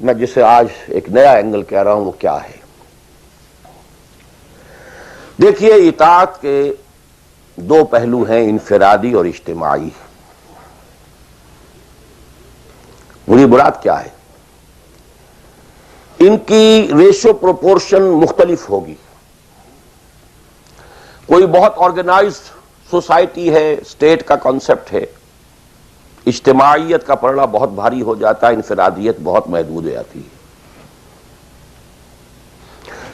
میں جسے آج ایک نیا اینگل کہہ رہا ہوں وہ کیا ہے. دیکھیے اطاعت کے دو پہلو ہیں، انفرادی اور اجتماعی. میری مراد کیا ہے؟ ان کی ریشو پروپورشن مختلف ہوگی. کوئی بہت آرگنائزڈ سوسائٹی ہے، اسٹیٹ کا کانسیپٹ ہے، اجتماعیت کا پڑھنا بہت بھاری ہو جاتا ہے، انفرادیت بہت محدود ہو جاتی ہے.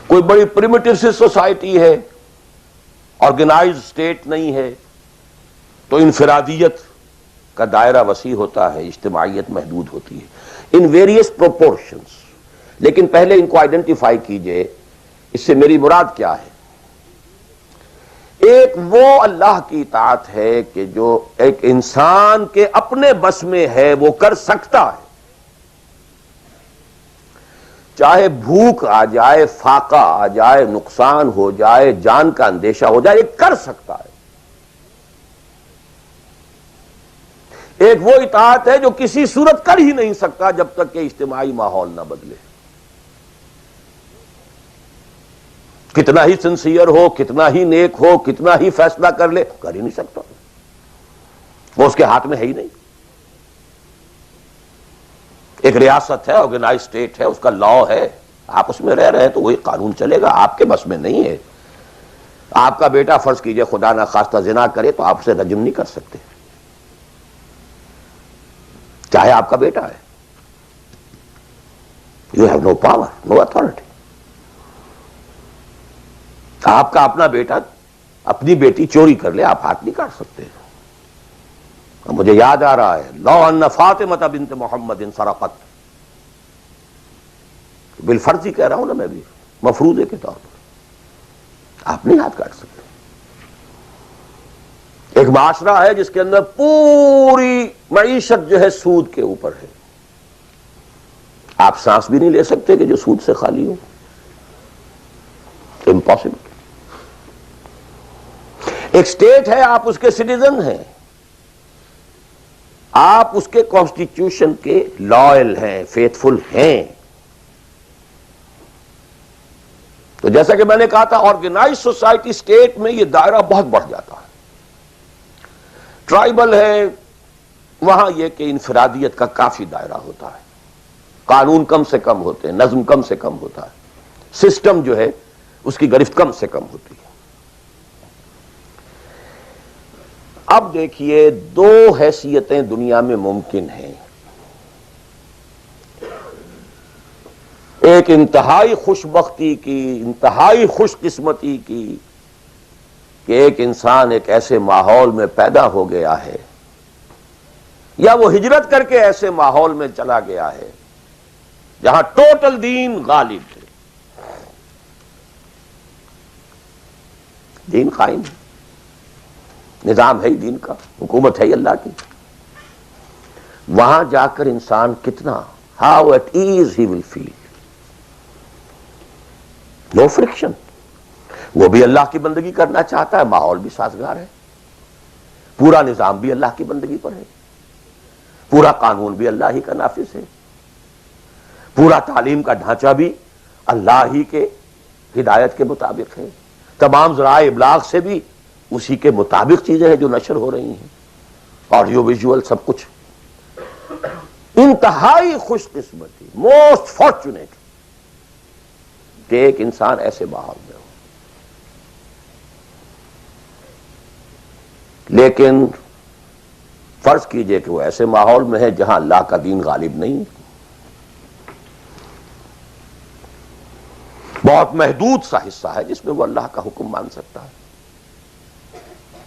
کوئی بڑی پریمیٹیو سی سوسائٹی ہے، آرگنائزڈ اسٹیٹ نہیں ہے، تو انفرادیت کا دائرہ وسیع ہوتا ہے، اجتماعیت محدود ہوتی ہے. In various proportions. لیکن پہلے ان کو آئیڈینٹیفائی کیجئے، اس سے میری مراد کیا ہے. ایک وہ اللہ کی اطاعت ہے کہ جو ایک انسان کے اپنے بس میں ہے، وہ کر سکتا ہے. چاہے بھوک آ جائے، فاقہ آ جائے، نقصان ہو جائے، جان کا اندیشہ ہو جائے، یہ کر سکتا ہے. ایک وہ اطاعت ہے جو کسی صورت کر ہی نہیں سکتا جب تک کہ اجتماعی ماحول نہ بدلے. کتنا ہی سنسیئر ہو، کتنا ہی نیک ہو، کتنا ہی فیصلہ کر لے، کر ہی نہیں سکتا. وہ اس کے ہاتھ میں ہے ہی نہیں. ایک ریاست ہے، آرگنائز اسٹیٹ ہے، اس کا لا ہے، آپ اس میں رہ رہے ہیں تو وہی قانون چلے گا. آپ کے بس میں نہیں ہے. آپ کا بیٹا فرض کیجئے خدا نہ خواستہ زنا کرے تو آپ اسے رجم نہیں کر سکتے، چاہے آپ کا بیٹا ہے. You have no power, no authority. آپ کا اپنا بیٹا اپنی بیٹی چوری کر لے، آپ ہاتھ نہیں کاٹ سکتے. مجھے یاد آ رہا ہے لو ان فاطمہ بنت محمد سرقت، بالفرض ہی کہہ رہا ہوں نا میں بھی، مفروضے کے طور پر آپ نہیں ہاتھ کاٹ سکتے. ایک معاشرہ ہے جس کے اندر پوری معیشت جو ہے سود کے اوپر ہے، آپ سانس بھی نہیں لے سکتے کہ جو سود سے خالی ہو. امپاسبل. ایک اسٹیٹ ہے، آپ اس کے سٹیزن ہیں، آپ اس کے کانسٹیٹیوشن کے لائل ہیں، فیتھفل ہیں. تو جیسا کہ میں نے کہا تھا آرگنائز سوسائٹی اسٹیٹ میں یہ دائرہ بہت بڑھ جاتا ہے. ٹرائبل ہے، وہاں یہ کہ انفرادیت کا کافی دائرہ ہوتا ہے، قانون کم سے کم ہوتے ہیں، نظم کم سے کم ہوتا ہے، سسٹم جو ہے اس کی گرفت کم سے کم ہوتی ہے. اب دیکھیے دو حیثیتیں دنیا میں ممکن ہیں. ایک انتہائی خوش بختی کی، انتہائی خوش قسمتی کی کہ ایک انسان ایک ایسے ماحول میں پیدا ہو گیا ہے یا وہ ہجرت کر کے ایسے ماحول میں چلا گیا ہے جہاں ٹوٹل دین غالب ہے، دین قائم ہے، نظام ہے ہی دین کا، حکومت ہے ہی اللہ کی. وہاں جا کر انسان کتنا how at ease he will feel. No friction. وہ بھی اللہ کی بندگی کرنا چاہتا ہے، ماحول بھی سازگار ہے، پورا نظام بھی اللہ کی بندگی پر ہے، پورا قانون بھی اللہ ہی کا نافذ ہے، پورا تعلیم کا ڈھانچہ بھی اللہ ہی کے ہدایت کے مطابق ہے، تمام ذرائع ابلاغ سے بھی اسی کے مطابق چیزیں ہیں جو نشر ہو رہی ہیں، آڈیو ویژول سب کچھ. انتہائی خوش قسمتی، موسٹ فارچونیٹ کہ ایک انسان ایسے ماحول میں ہو. لیکن فرض کیجئے کہ وہ ایسے ماحول میں ہے جہاں اللہ کا دین غالب نہیں، بہت محدود سا حصہ ہے جس میں وہ اللہ کا حکم مان سکتا ہے.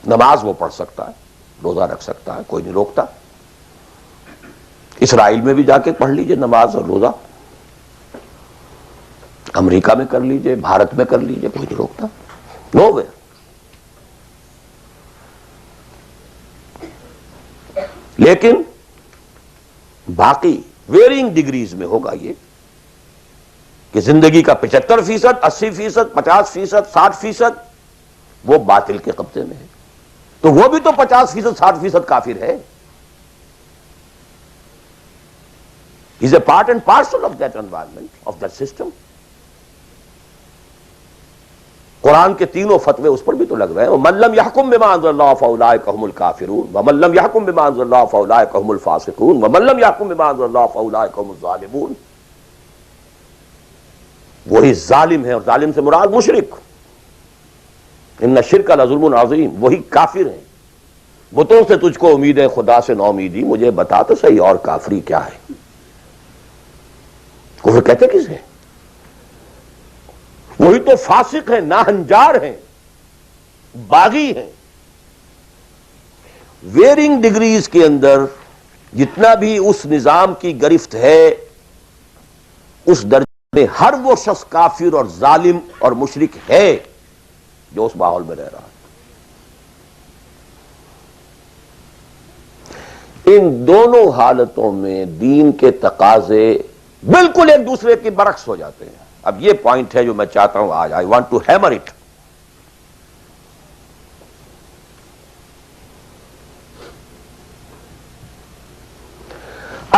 نماز وہ پڑھ سکتا ہے, روزہ رکھ سکتا ہے, کوئی نہیں روکتا. اسرائیل میں بھی جا کے پڑھ لیجئے نماز اور روزہ, امریکہ میں کر لیجئے, بھارت میں کر لیجئے, کوئی نہیں روکتا. نو وے. لیکن باقی ویرینگ ڈگریز میں ہوگا یہ کہ زندگی کا 75%, 80%, 50%, 60% وہ باطل کے قبضے میں ہے. تو وہ بھی تو 50%, 60% کافر ہے. He's a part and parcel of that environment, of that system. قرآن کے تینوں فتوے اس پر بھی تو لگ رہے ہیں. وَمَن لَّمْ يَحْكُم بِمَا أَنزَلَ اللَّهُ فَأُولَٰئِكَ هُمُ الْكَافِرُونَ وَمَن لَّمْ يَحْكُم بِمَا أَنزَلَ اللَّهُ فَأُولَٰئِكَ هُمُ الْفَاسِقُونَ وَمَن لَّمْ يَحْكُم بِمَا أَنزَلَ اللَّهُ فَأُولَٰئِكَ هُمُ الظَّالِمُونَ. وہی ظالم ہے, اور ظالم سے مراد مشرک. ان الشرک لظلم عظیم. وہی کافر ہیں. بتوں سے تجھ کو امید ہے, خدا سے نا امیدی. مجھے بتا تو صحیح اور کافری کیا ہے. کفر کہتے کسے؟ وہی تو فاسق ہیں, ناہنجار ہیں, باغی ہیں. ویرنگ ڈگریز کے اندر جتنا بھی اس نظام کی گرفت ہے, اس درجے میں ہر وہ شخص کافر اور ظالم اور مشرک ہے جو اس ماحول میں رہ رہا ہے. ان دونوں حالتوں میں دین کے تقاضے بالکل ایک دوسرے کے برعکس ہو جاتے ہیں. اب یہ پوائنٹ ہے جو میں چاہتا ہوں آج, I want to hammer it.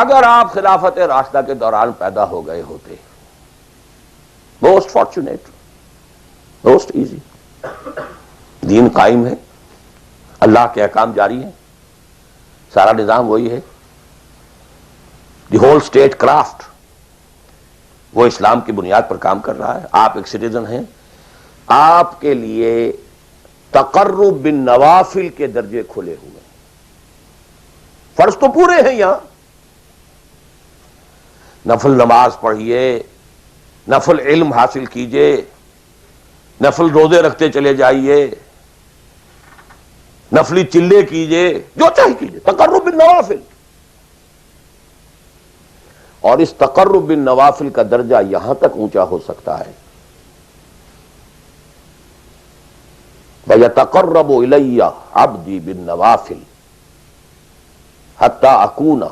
اگر آپ خلافت راشدہ کے دوران پیدا ہو گئے ہوتے, موسٹ فارچونیٹ, موسٹ ایزی. دین قائم ہے, اللہ کے احکام جاری ہیں, سارا نظام وہی ہے, دی ہول اسٹیٹ کرافٹ وہ اسلام کی بنیاد پر کام کر رہا ہے. آپ ایک سٹیزن ہیں, آپ کے لیے تقرب بالنوافل کے درجے کھلے ہوئے ہیں. فرض تو پورے ہیں یہاں. نفل نماز پڑھیے, نفل علم حاصل کیجئے, نفل روزے رکھتے چلے جائیے, نفلی چلے کیجئے, جو چاہے کیجئے. تقرب بالنوافل. اور اس تقرب بالنوافل کا درجہ یہاں تک اونچا ہو سکتا ہے وَيَتَقَرَّبُ إِلَيَّ عَبْدِي بِالنَّوَافِلِ حَتَّى أَكُونَ.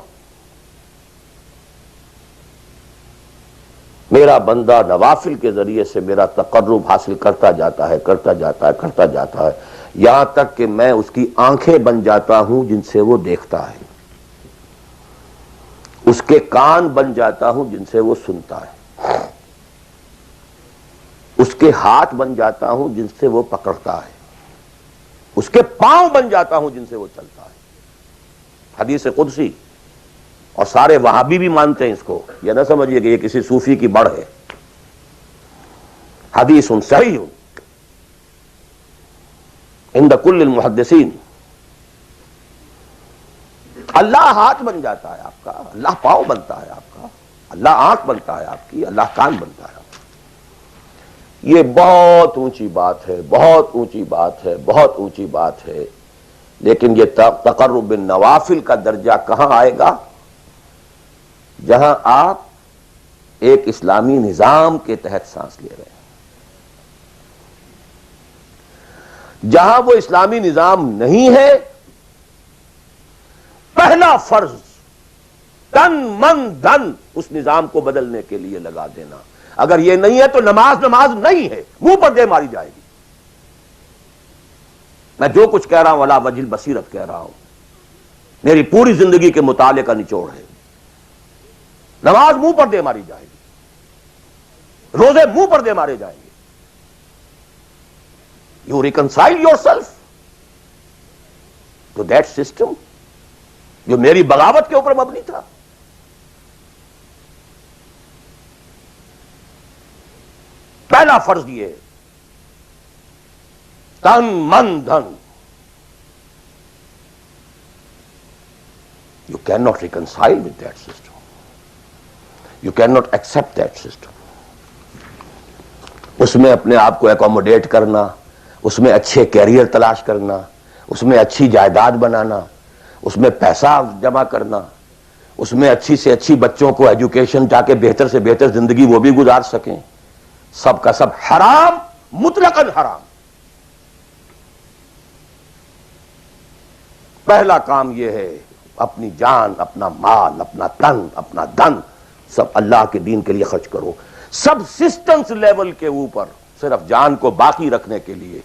میرا بندہ نوافل کے ذریعے سے میرا تقرب حاصل کرتا جاتا ہے, کرتا جاتا ہے, کرتا جاتا ہے, یہاں تک کہ میں اس کی آنکھیں بن جاتا ہوں جن سے وہ دیکھتا ہے, اس کے کان بن جاتا ہوں جن سے وہ سنتا ہے, اس کے ہاتھ بن جاتا ہوں جن سے وہ پکڑتا ہے, اس کے پاؤں بن جاتا ہوں جن سے وہ چلتا ہے. حدیث قدسی, اور سارے وہابی بھی مانتے ہیں اس کو, یہ نہ سمجھیے کہ یہ کسی صوفی کی بڑھ ہے. حدیث صحیح عند کل المحدثین. اللہ ہاتھ بن جاتا ہے آپ کا, اللہ پاؤں بنتا ہے آپ کا, اللہ آنکھ بنتا ہے آپ کی, اللہ کان بنتا ہے آپ کا. یہ بہت اونچی بات ہے, بہت اونچی بات ہے, بہت اونچی بات ہے. لیکن یہ تقرب بالنوافل کا درجہ کہاں آئے گا؟ جہاں آپ ایک اسلامی نظام کے تحت سانس لے رہے ہیں, جہاں وہ اسلامی نظام نہیں ہے. پہلا فرض تن من دھن اس نظام کو بدلنے کے لیے لگا دینا. اگر یہ نہیں ہے تو نماز نہیں ہے, منہ پر دے ماری جائے گی. میں جو کچھ کہہ رہا ہوں علی وجہ البصیرت کہہ رہا ہوں, میری پوری زندگی کے مطالعے کا نچوڑ ہے. نماز منہ پر دے ماری جائے گی, روزے منہ پر دے مارے جائیں گے. You reconcile yourself to that system جو میری بغاوت کے اوپر مبنی تھا. پہلا فرض یہ ہے, تن من دھن. You can not reconcile with that system, you can not accept that system. اس میں اپنے آپ کو ایکوموڈیٹ کرنا، اس میں اچھے کیریئر تلاش کرنا، اس میں اچھی جائیداد بنانا، اس میں پیسہ جمع کرنا، اس میں اچھی سے اچھی بچوں کو ایجوکیشن تاکہ بہتر سے بہتر زندگی وہ بھی گزار سکیں، سب کا سب حرام، مطلقاً حرام۔ پہلا کام یہ ہے اپنی جان، اپنا مال، اپنا تن، اپنا دھن سب اللہ کے دین کے لیے خرچ کرو۔ سبسسٹنس لیول کے اوپر صرف جان کو باقی رکھنے کے لیے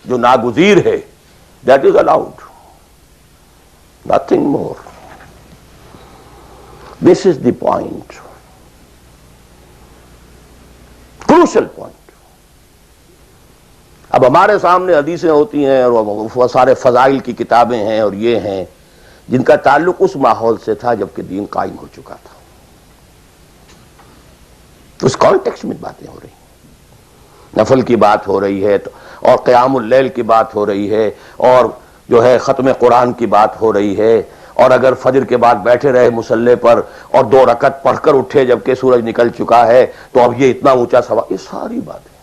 جو ناگزیر ہے، that is allowed, nothing more. This is the point, crucial point. اب ہمارے سامنے حدیثیں ہوتی ہیں اور وہ سارے فضائل کی کتابیں ہیں اور یہ ہیں جن کا تعلق اس ماحول سے تھا جب کہ دین قائم ہو چکا تھا، اس کانٹیکسٹ میں باتیں ہو رہی ہیں، نفل کی بات ہو رہی ہے اور قیام اللیل کی بات ہو رہی ہے اور جو ہے ختم قرآن کی بات ہو رہی ہے، اور اگر فجر کے بعد بیٹھے رہے مصلے پر اور 2 رکعت پڑھ کر اٹھے جبکہ سورج نکل چکا ہے تو اب یہ اتنا اونچا سوال، یہ ساری باتیں،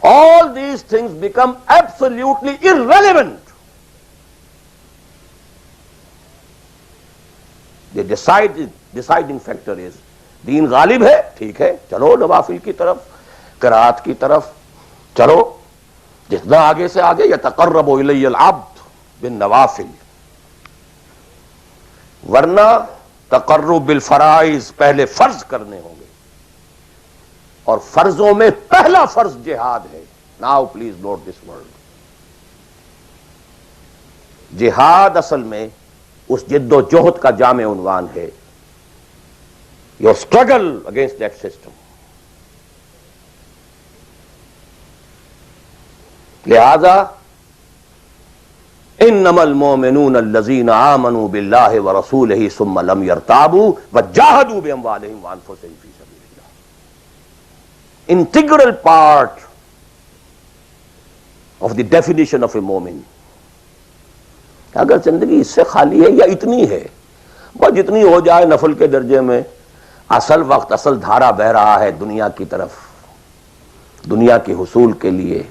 all these things become absolutely irrelevant. The deciding factor is دین غالب ہے، ٹھیک ہے، چلو نوافل کی طرف، قرات کی طرف چلو، جتنا آگے سے آگے یتقرب الی العبد بالنوافل، ورنہ تقرب بالفرائض پہلے فرض کرنے ہوں گے، اور فرضوں میں پہلا فرض جہاد ہے۔ Now please note this word, جہاد اصل میں اس جد و جہد کا جامع عنوان ہے، your struggle against that system۔ لہذا انما المؤمنون الذين آمنوا بالله ورسوله ثم لم يرتابوا وجاهدوا باموالهم وانفسهم في سبيل الله، integral part of the definition of a مومن۔ اگر زندگی اس سے خالی ہے یا اتنی ہے بس جتنی ہو جائے نفل کے درجے میں، اصل وقت اصل دھارا بہ رہا ہے دنیا کی طرف، دنیا کے حصول کے لیے،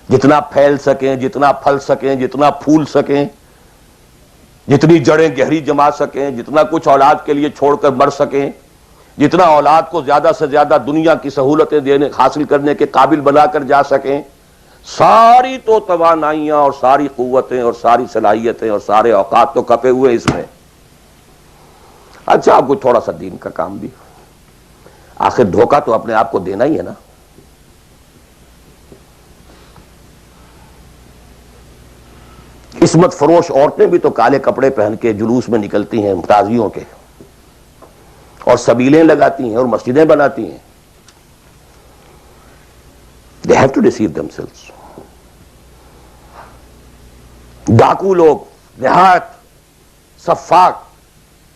جتنا پھیل سکیں، جتنا پھل سکیں، جتنا پھول سکیں، جتنی جڑیں گہری جما سکیں، جتنا کچھ اولاد کے لیے چھوڑ کر مر سکیں، جتنا اولاد کو زیادہ سے زیادہ دنیا کی سہولتیں دینے حاصل کرنے کے قابل بنا کر جا سکیں، ساری تو توانائیاں اور ساری قوتیں اور ساری صلاحیتیں اور سارے اوقات تو کپے ہوئے اس میں۔ اچھا آپ کو تھوڑا سا دین کا کام بھی، آخر دھوکہ تو اپنے آپ کو دینا ہی ہے نا۔ قسمت فروش عورتیں بھی تو کالے کپڑے پہن کے جلوس میں نکلتی ہیں تازیوں کے، اور سبیلیں لگاتی ہیں اور مسجدیں بناتی ہیں۔ They have to deceive themselves۔ ڈاکو لوگ نہایت سفاک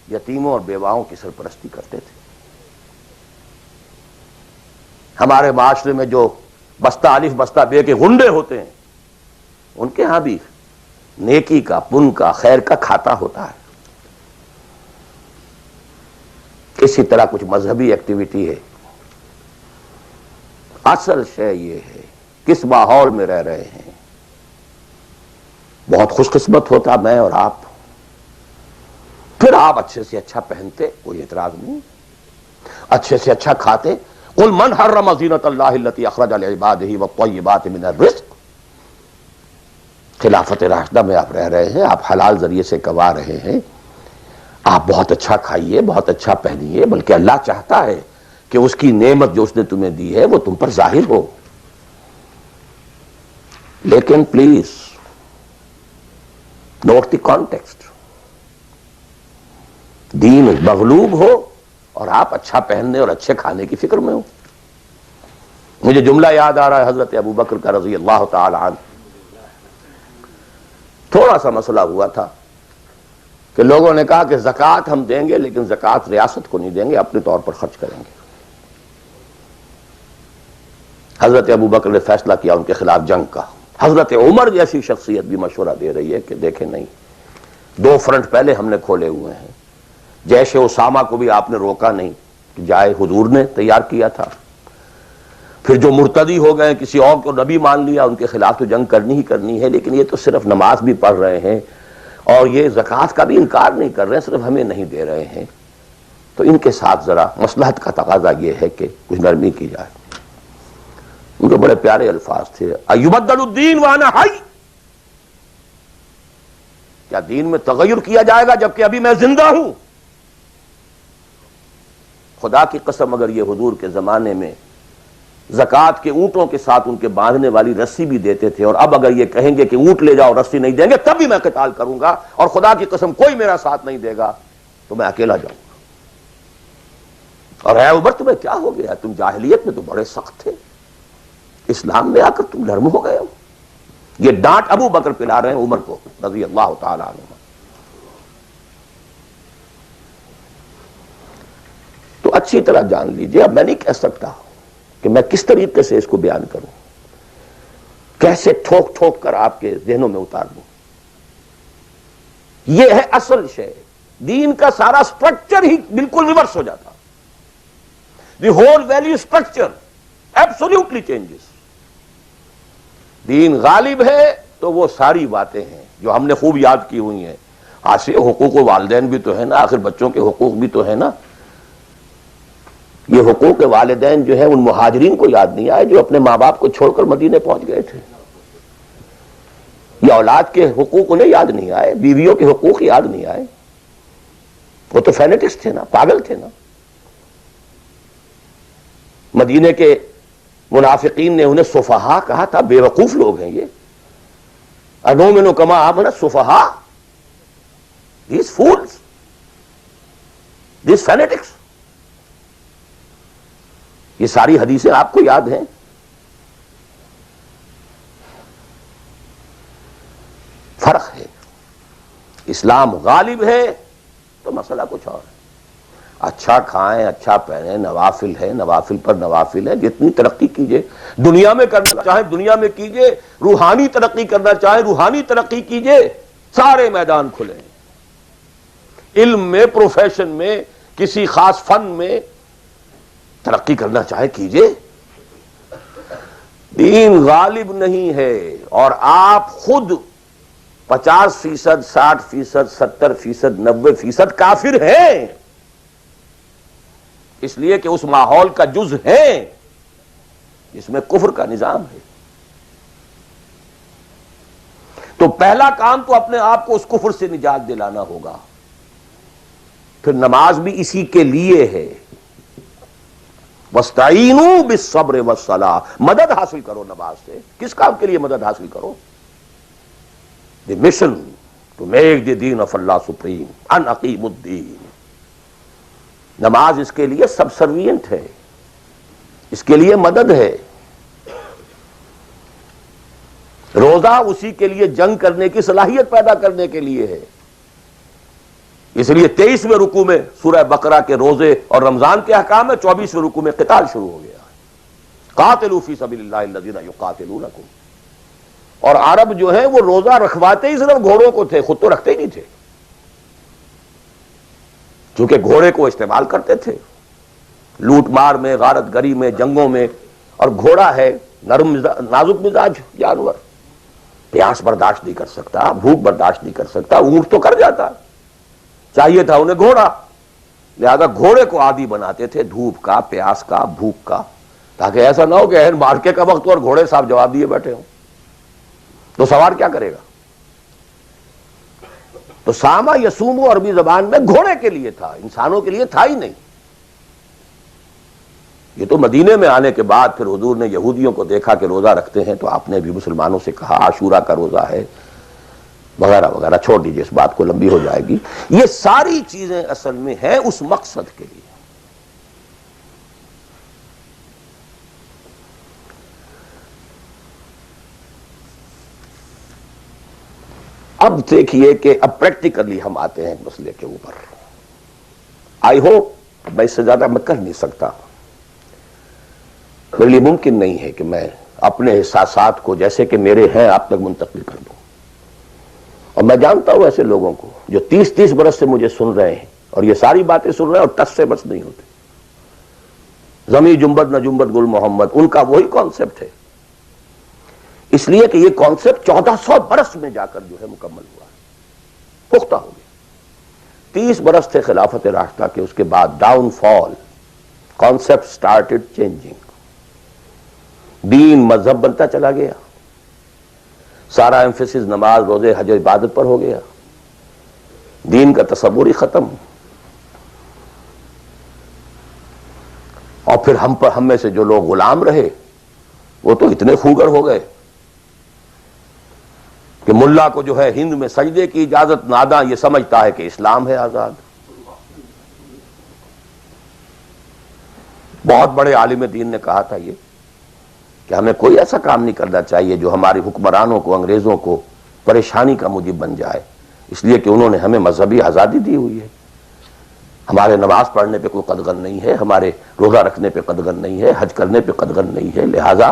یتیموں اور بیواؤں کی سرپرستی کرتے تھے۔ ہمارے معاشرے میں جو بستہ الف بستہ بے کے غنڈے ہوتے ہیں، ان کے ہاں بھی نیکی کا، پن کا، خیر کا کھاتا ہوتا ہے۔ کسی طرح کچھ مذہبی ایکٹیویٹی ہے، اصل شے یہ ہے کس ماحول میں رہ رہے ہیں۔ بہت خوش قسمت ہوتا میں اور آپ، پھر آپ اچھے سے اچھا پہنتے، کوئی اعتراض نہیں، اچھے سے اچھا کھاتے۔ قل من حرم زینۃ اللہ التی اخرج لعبادہ والطیبات من الرزق۔ خلافت راشدہ میں آپ رہ رہے ہیں، آپ حلال ذریعے سے کما رہے ہیں، آپ بہت اچھا کھائیے، بہت اچھا پہنیے، بلکہ اللہ چاہتا ہے کہ اس کی نعمت جو اس نے تمہیں دی ہے وہ تم پر ظاہر ہو۔ لیکن پلیز نوٹ دی کانٹیکسٹ، دین مغلوب ہو اور آپ اچھا پہننے اور اچھے کھانے کی فکر میں ہو۔ مجھے جملہ یاد آ رہا ہے حضرت ابو بکر کا رضی اللہ تعالی عنہ۔ تھوڑا سا مسئلہ ہوا تھا کہ لوگوں نے کہا کہ زکوٰۃ ہم دیں گے لیکن زکوٰۃ ریاست کو نہیں دیں گے، اپنے طور پر خرچ کریں گے۔ حضرت ابو بکر نے فیصلہ کیا ان کے خلاف جنگ کا۔ حضرت عمر جیسی شخصیت بھی مشورہ دے رہی ہے کہ دیکھیں نہیں، 2 فرنٹ پہلے ہم نے کھولے ہوئے ہیں۔ جیش اسامہ کو بھی آپ نے روکا نہیں کہ جائے، حضور نے تیار کیا تھا۔ پھر جو مرتدی ہو گئے کسی اور کو نبی مان لیا ان کے خلاف تو جنگ کرنی ہی کرنی ہے، لیکن یہ تو صرف نماز بھی پڑھ رہے ہیں اور یہ زکوٰۃ کا بھی انکار نہیں کر رہے ہیں، صرف ہمیں نہیں دے رہے ہیں، تو ان کے ساتھ ذرا مصلحت کا تقاضا یہ ہے کہ کچھ نرمی کی جائے۔ ان کے بڑے پیارے الفاظ تھے، ایبدل الدین وانا حی، کیا دین میں تغیر کیا جائے گا جبکہ ابھی میں زندہ ہوں؟ خدا کی قسم اگر یہ حضور کے زمانے میں زکوٰۃ کے اونٹوں کے ساتھ ان کے باندھنے والی رسی بھی دیتے تھے، اور اب اگر یہ کہیں گے کہ اونٹ لے جاؤ رسی نہیں دیں گے تب بھی میں قتال کروں گا، اور خدا کی قسم کوئی میرا ساتھ نہیں دے گا تو میں اکیلا جاؤں گا۔ اور اے عمر تمہیں کیا ہو گیا؟ تم جاہلیت میں تو بڑے سخت تھے، اسلام میں آ کر تم نرم ہو گئے ہو۔ یہ ڈانٹ ابو بکر پلا رہے ہیں عمر کو رضی اللہ تعالی عنہ۔ تو اچھی طرح جان لیجئے، اب میں نہیں کہہ سکتا کہ میں کس طریقے سے اس کو بیان کروں، کیسے ٹھوک ٹھوک کر آپ کے ذہنوں میں اتار دوں۔ یہ ہے اصل شے، دین کا سارا سٹرکچر ہی بالکل ریورس ہو جاتا، the whole value structure absolutely changes. دین غالب ہے تو وہ ساری باتیں ہیں جو ہم نے خوب یاد کی ہوئی ہیں، آج حقوق والدین بھی تو ہے نا، آخر بچوں کے حقوق بھی تو ہے نا۔ یہ حقوق والدین جو ہے ان مہاجرین کو یاد نہیں آئے جو اپنے ماں باپ کو چھوڑ کر مدینے پہنچ گئے تھے، یہ اولاد کے حقوق انہیں یاد نہیں آئے، بیویوں کے حقوق یاد نہیں آئے، وہ تو فینیٹکس تھے نا، پاگل تھے نا۔ مدینے کے منافقین نے انہیں سفہاء کہا تھا، بے وقوف لوگ ہیں یہ، انؤمن کما آمن السفہاء، these fools, these fanatics۔ یہ ساری حدیثیں آپ کو یاد ہیں۔ فرق ہے، اسلام غالب ہے تو مسئلہ کچھ اور ہے۔ اچھا کھائیں، اچھا پہنیں، نوافل ہے، نوافل پر نوافل ہے، جتنی ترقی کیجئے، دنیا میں کرنا چاہیں دنیا میں کیجئے، روحانی ترقی کرنا چاہیں روحانی ترقی کیجئے، سارے میدان کھلے ہیں۔ علم میں، پروفیشن میں، کسی خاص فن میں ترقی کرنا چاہے کیجئے۔ دین غالب نہیں ہے، اور آپ خود 50%، 60%، 70%، 90% کافر ہیں، اس لیے کہ اس ماحول کا جز ہیں جس میں کفر کا نظام ہے۔ تو پہلا کام تو اپنے آپ کو اس کفر سے نجات دلانا ہوگا، پھر نماز بھی اسی کے لیے ہے۔ وَاسْتَعِینُوا بِالصَّبْرِ وَالصَّلَاةِ، مدد حاصل کرو نماز سے۔ کس کام کے لیے مدد حاصل کرو؟ The mission to make the دین آف اللہ سپریم، ان اقیم الدین۔ نماز اس کے لیے سب سروینٹ ہے، اس کے لیے مدد ہے۔ روزہ اسی کے لیے جنگ کرنے کی صلاحیت پیدا کرنے کے لیے ہے۔ اس لیے 23ویں رکوع میں سورہ بقرہ کے روزے اور رمضان کے احکام ہے، 24ویں رکوع میں قتال شروع ہو گیا۔ قاتلوا فی سبیل اللہ الذین یقاتلونکم۔ اور عرب جو ہیں وہ روزہ رکھواتے ہی صرف گھوڑوں کو تھے، خود تو رکھتے ہی نہیں تھے، چونکہ گھوڑے کو استعمال کرتے تھے لوٹ مار میں، غارت گری میں، جنگوں میں، اور گھوڑا ہے نرم نازک مزاج جانور، پیاس برداشت نہیں کر سکتا، بھوک برداشت نہیں کر سکتا، اونٹ تو کر جاتا، چاہیے تھا انہیں گھوڑا، لہذا گھوڑے کو عادی بناتے تھے دھوپ کا، پیاس کا، بھوک کا، تاکہ ایسا نہ ہو کہ اہم مارکے کا وقت اور گھوڑے صاحب جواب دیے بیٹھے ہوں تو سوار کیا کرے گا۔ تو ساما یسومو عربی زبان میں گھوڑے کے لیے تھا، انسانوں کے لیے تھا ہی نہیں۔ یہ تو مدینے میں آنے کے بعد پھر حضور نے یہودیوں کو دیکھا کہ روزہ رکھتے ہیں تو آپ نے بھی مسلمانوں سے کہا عاشورہ کا روزہ ہے وغیرہ وغیرہ، چھوڑ دیجئے اس بات کو، لمبی ہو جائے گی۔ یہ ساری چیزیں اصل میں ہیں اس مقصد کے لیے۔ اب دیکھیے کہ اب پریکٹیکلی ہم آتے ہیں مسئلے کے اوپر۔ آئی ہوپ میں اس سے زیادہ میں کر نہیں سکتا، میرے لیے ممکن نہیں ہے کہ میں اپنے احساسات کو جیسے کہ میرے ہیں آپ تک منتقل کر دوں۔ اور میں جانتا ہوں ایسے لوگوں کو جو 30 برس سے مجھے سن رہے ہیں اور یہ ساری باتیں سن رہے ہیں اور ٹس سے بس نہیں ہوتے۔ زمیں جنبت نہ جنبت گل محمد، ان کا وہی کانسیپٹ ہے، اس لیے کہ یہ کانسیپٹ 1400 برس میں جا کر جو ہے مکمل ہوا ہے، پختہ ہو گیا۔ 30 برس تھے خلافت راشدہ کے، اس کے بعد ڈاؤن فال، کانسیپٹ سٹارٹڈ چینجنگ، دین مذہب بنتا چلا گیا، سارا ایمفیسس نماز روزے حج و عبادت پر ہو گیا، دین کا تصور ہی ختم، اور پھر ہم میں سے جو لوگ غلام رہے وہ تو اتنے خوگر ہو گئے کہ ملا کو جو ہے ہند میں سجدے کی اجازت، ناداں یہ سمجھتا ہے کہ اسلام ہے آزاد۔ بہت بڑے عالم دین نے کہا تھا یہ کہ ہمیں کوئی ایسا کام نہیں کرنا چاہیے جو ہماری حکمرانوں کو، انگریزوں کو پریشانی کا موجب بن جائے، اس لیے کہ انہوں نے ہمیں مذہبی آزادی دی ہوئی ہے، ہمارے نماز پڑھنے پہ کوئی قدغن نہیں ہے، ہمارے روزہ رکھنے پہ قدغن نہیں ہے، حج کرنے پہ قدغن نہیں ہے، لہذا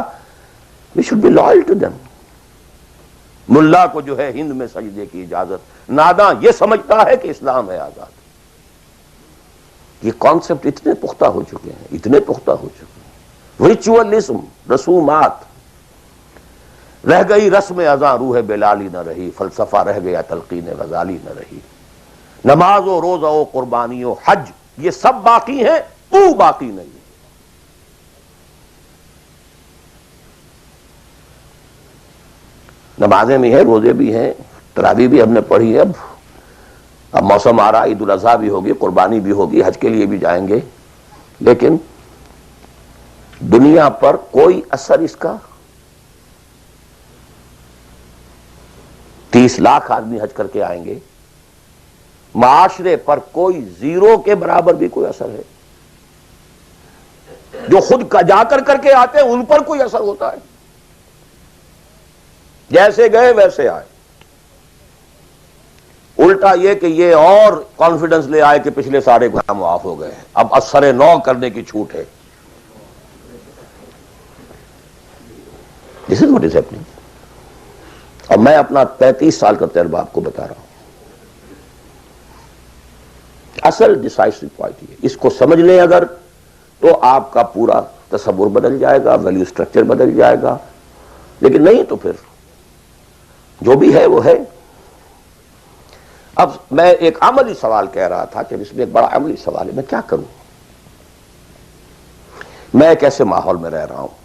we should be loyal to them۔ ملا کو جو ہے ہند میں سجدے کی اجازت، ناداں یہ سمجھتا ہے کہ اسلام ہے آزاد۔ یہ کانسیپٹ اتنے پختہ ہو چکے ہیں، اتنے پختہ ہو چکے ہیں۔ ریچولزم، رسومات، رہ گئی رسم ازاں روح بلالی نہ رہی، فلسفہ رہ گیا تلقین غزالی نہ رہی، نماز و روزہ و قربانی و حج یہ سب باقی ہیں، تو باقی نہیں۔ نمازیں بھی ہیں، روزے بھی ہیں، تراویح بھی ہم نے پڑھی ہے، اب موسم آ رہا، عید الاضحیٰ بھی ہوگی، قربانی بھی ہوگی، حج کے لیے بھی جائیں گے، لیکن دنیا پر کوئی اثر اس کا؟ 30 لاکھ آدمی حج کر کے آئیں گے، معاشرے پر کوئی زیرو کے برابر بھی کوئی اثر ہے؟ جو خود کا جا کر کے آتے ہیں ان پر کوئی اثر ہوتا ہے؟ جیسے گئے ویسے آئے۔ الٹا یہ کہ یہ اور کانفیڈنس لے آئے کہ پچھلے سارے گناہ معاف ہو گئے، اب اثر نو کرنے کی چھوٹ ہے۔ This is what is happening۔ اور میں اپنا 35 سال کا تجربہ آپ کو بتا رہا ہوں۔ اصل ڈیسائسو پوائنٹ یہ، اس کو سمجھ لیں اگر تو آپ کا پورا تصور بدل جائے گا، ویلیو سٹرکچر بدل جائے گا، لیکن نہیں تو پھر جو بھی ہے وہ ہے۔ اب میں ایک عملی سوال کہہ رہا تھا کہ اس میں ایک بڑا عملی سوال ہے، میں کیا کروں؟ میں ایک ایسے ماحول میں رہ رہا ہوں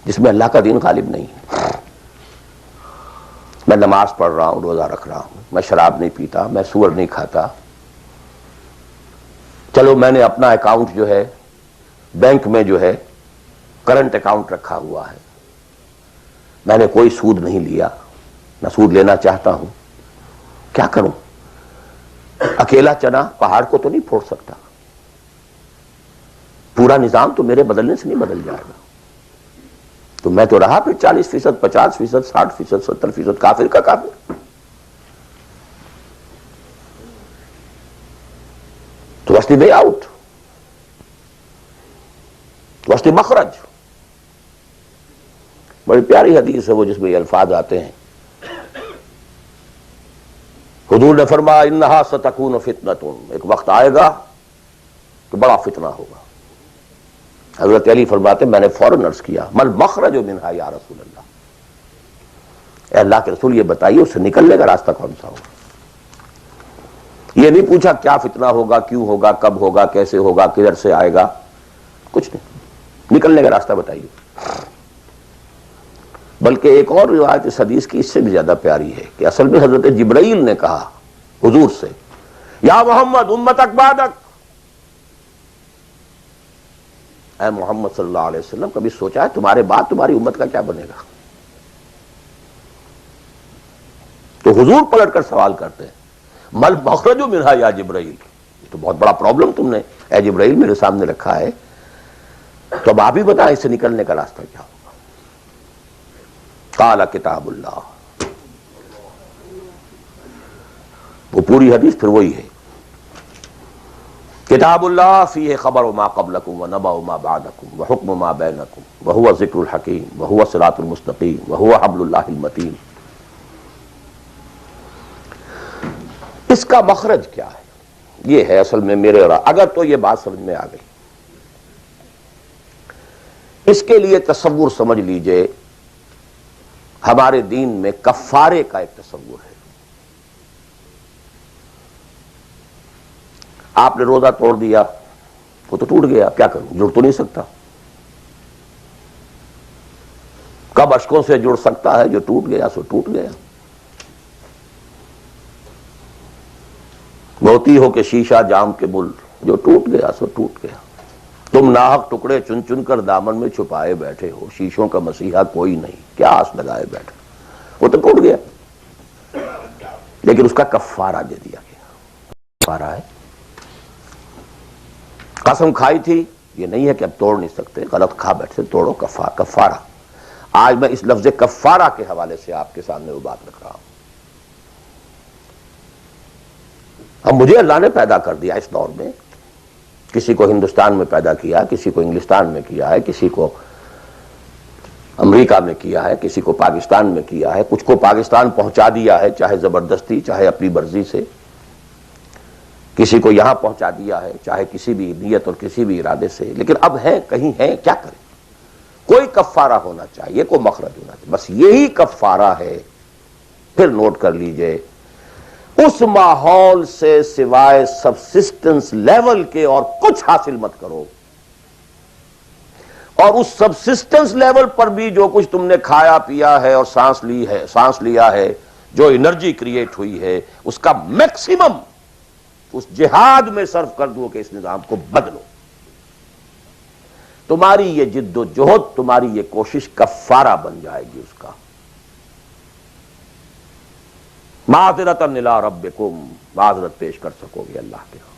جس میں اللہ کا دین غالب نہیں ہے۔ میں نماز پڑھ رہا ہوں، روزہ رکھ رہا ہوں، میں شراب نہیں پیتا، میں سور نہیں کھاتا، چلو میں نے اپنا اکاؤنٹ جو ہے بینک میں جو ہے کرنٹ اکاؤنٹ رکھا ہوا ہے، میں نے کوئی سود نہیں لیا، نہ سود لینا چاہتا ہوں، کیا کروں؟ اکیلا چنا پہاڑ کو تو نہیں پھوڑ سکتا، پورا نظام تو میرے بدلنے سے نہیں بدل جائے گا، تو میں تو رہا پھر 40%، 50%، 60%، 70% کافر کا کافر۔ تو what's the way out؟ what's the مخرج؟ بڑی پیاری حدیث ہے وہ جس میں یہ الفاظ آتے ہیں، حضور نے فرمایا انہا ستکون فتنۃ، ایک وقت آئے گا کہ بڑا فتنہ ہوگا۔ حضرت علی فرماتے میں نے فوراً عرض کیا مل مخرج منہا یا رسول اللہ، اے اللہ کے رسول یہ بتائیے اس سے نکلنے کا راستہ کون سا ہوگا؟ یہ نہیں پوچھا کیا فتنہ ہوگا، کیوں ہوگا، کب ہوگا، کیسے ہوگا، کدھر سے آئے گا، کچھ نہیں، نکلنے کا راستہ بتائیے۔ بلکہ ایک اور روایت اس حدیث کی اس سے بھی زیادہ پیاری ہے کہ اصل میں حضرت جبرائیل نے کہا حضور سے یا محمد امتک بعدک، اے محمد صلی اللہ علیہ وسلم کبھی سوچا ہے تمہارے بعد تمہاری امت کا کیا بنے گا؟ تو حضور پلٹ کر سوال کرتے ہیں مل مخرج منہا یا جبرائیل، یہ تو بہت بڑا پرابلم تم نے اے جبرائیل میرے سامنے رکھا ہے، تو اب آپ ہی بتائیں اس سے نکلنے کا راستہ کیا ہوگا؟ قال کتاب اللہ، وہ پوری حدیث پھر وہی ہے، کتاب اللہ فیہ خبر ما قبلکم ونبأ ما بعدکم وحکم ما بینکم وہو ذکر الحکیم وہو صراط المستقیم وہو حبل اللہ المتین۔ اس کا مخرج کیا ہے؟ یہ ہے اصل میں میرے اور اگر تو یہ بات سمجھ میں آ گئی اس کے لیے تصور سمجھ لیجئے، ہمارے دین میں کفارے کا ایک تصور ہے۔ آپ نے روزہ توڑ دیا، وہ تو ٹوٹ گیا، کیا کروں، جڑ تو نہیں سکتا۔ کب اشکوں سے جڑ سکتا ہے؟ جو ٹوٹ گیا سو ٹوٹ گیا۔ موتی ہو کہ شیشہ جام کے بل، جو ٹوٹ گیا سو ٹوٹ گیا۔ تم ناحق ٹکڑے چن چن کر دامن میں چھپائے بیٹھے ہو، شیشوں کا مسیحا کوئی نہیں، کیا آس لگائے بیٹھے، وہ تو ٹوٹ گیا، لیکن اس کا کفارہ دے دیا گیا۔ کفارہ ہے، قسم کھائی تھی، یہ نہیں ہے کہ اب توڑ نہیں سکتے، غلط کھا بیٹھے، توڑو، کفارہ۔ آج میں اس لفظ کفارہ کے حوالے سے آپ کے سامنے وہ بات رکھ رہا ہوں۔ اب مجھے اللہ نے پیدا کر دیا اس دور میں، کسی کو ہندوستان میں پیدا کیا، کسی کو انگلستان میں کیا ہے، کسی کو امریکہ میں کیا ہے، کسی کو پاکستان میں کیا ہے، کچھ کو پاکستان پہنچا دیا ہے، چاہے زبردستی چاہے اپنی مرضی سے، کسی کو یہاں پہنچا دیا ہے چاہے کسی بھی نیت اور کسی بھی ارادے سے، لیکن اب ہیں کہیں ہیں، کیا کریں؟ کوئی کفارہ ہونا چاہیے، کوئی مخرج ہونا چاہیے، بس یہی کفارہ ہے۔ پھر نوٹ کر لیجئے، اس ماحول سے سوائے سبسسٹنس لیول کے اور کچھ حاصل مت کرو، اور اس سبسسٹنس لیول پر بھی جو کچھ تم نے کھایا پیا ہے اور سانس لیا ہے، جو انرجی کریٹ ہوئی ہے، اس کا میکسیمم اس جہاد میں صرف کر دو کہ اس نظام کو بدلو۔ تمہاری یہ جد و جہد، تمہاری یہ کوشش کفارہ بن جائے گی اس کا۔ معذرۃ الی ربکم، معذرت پیش کر سکو گے اللہ کے ہاں۔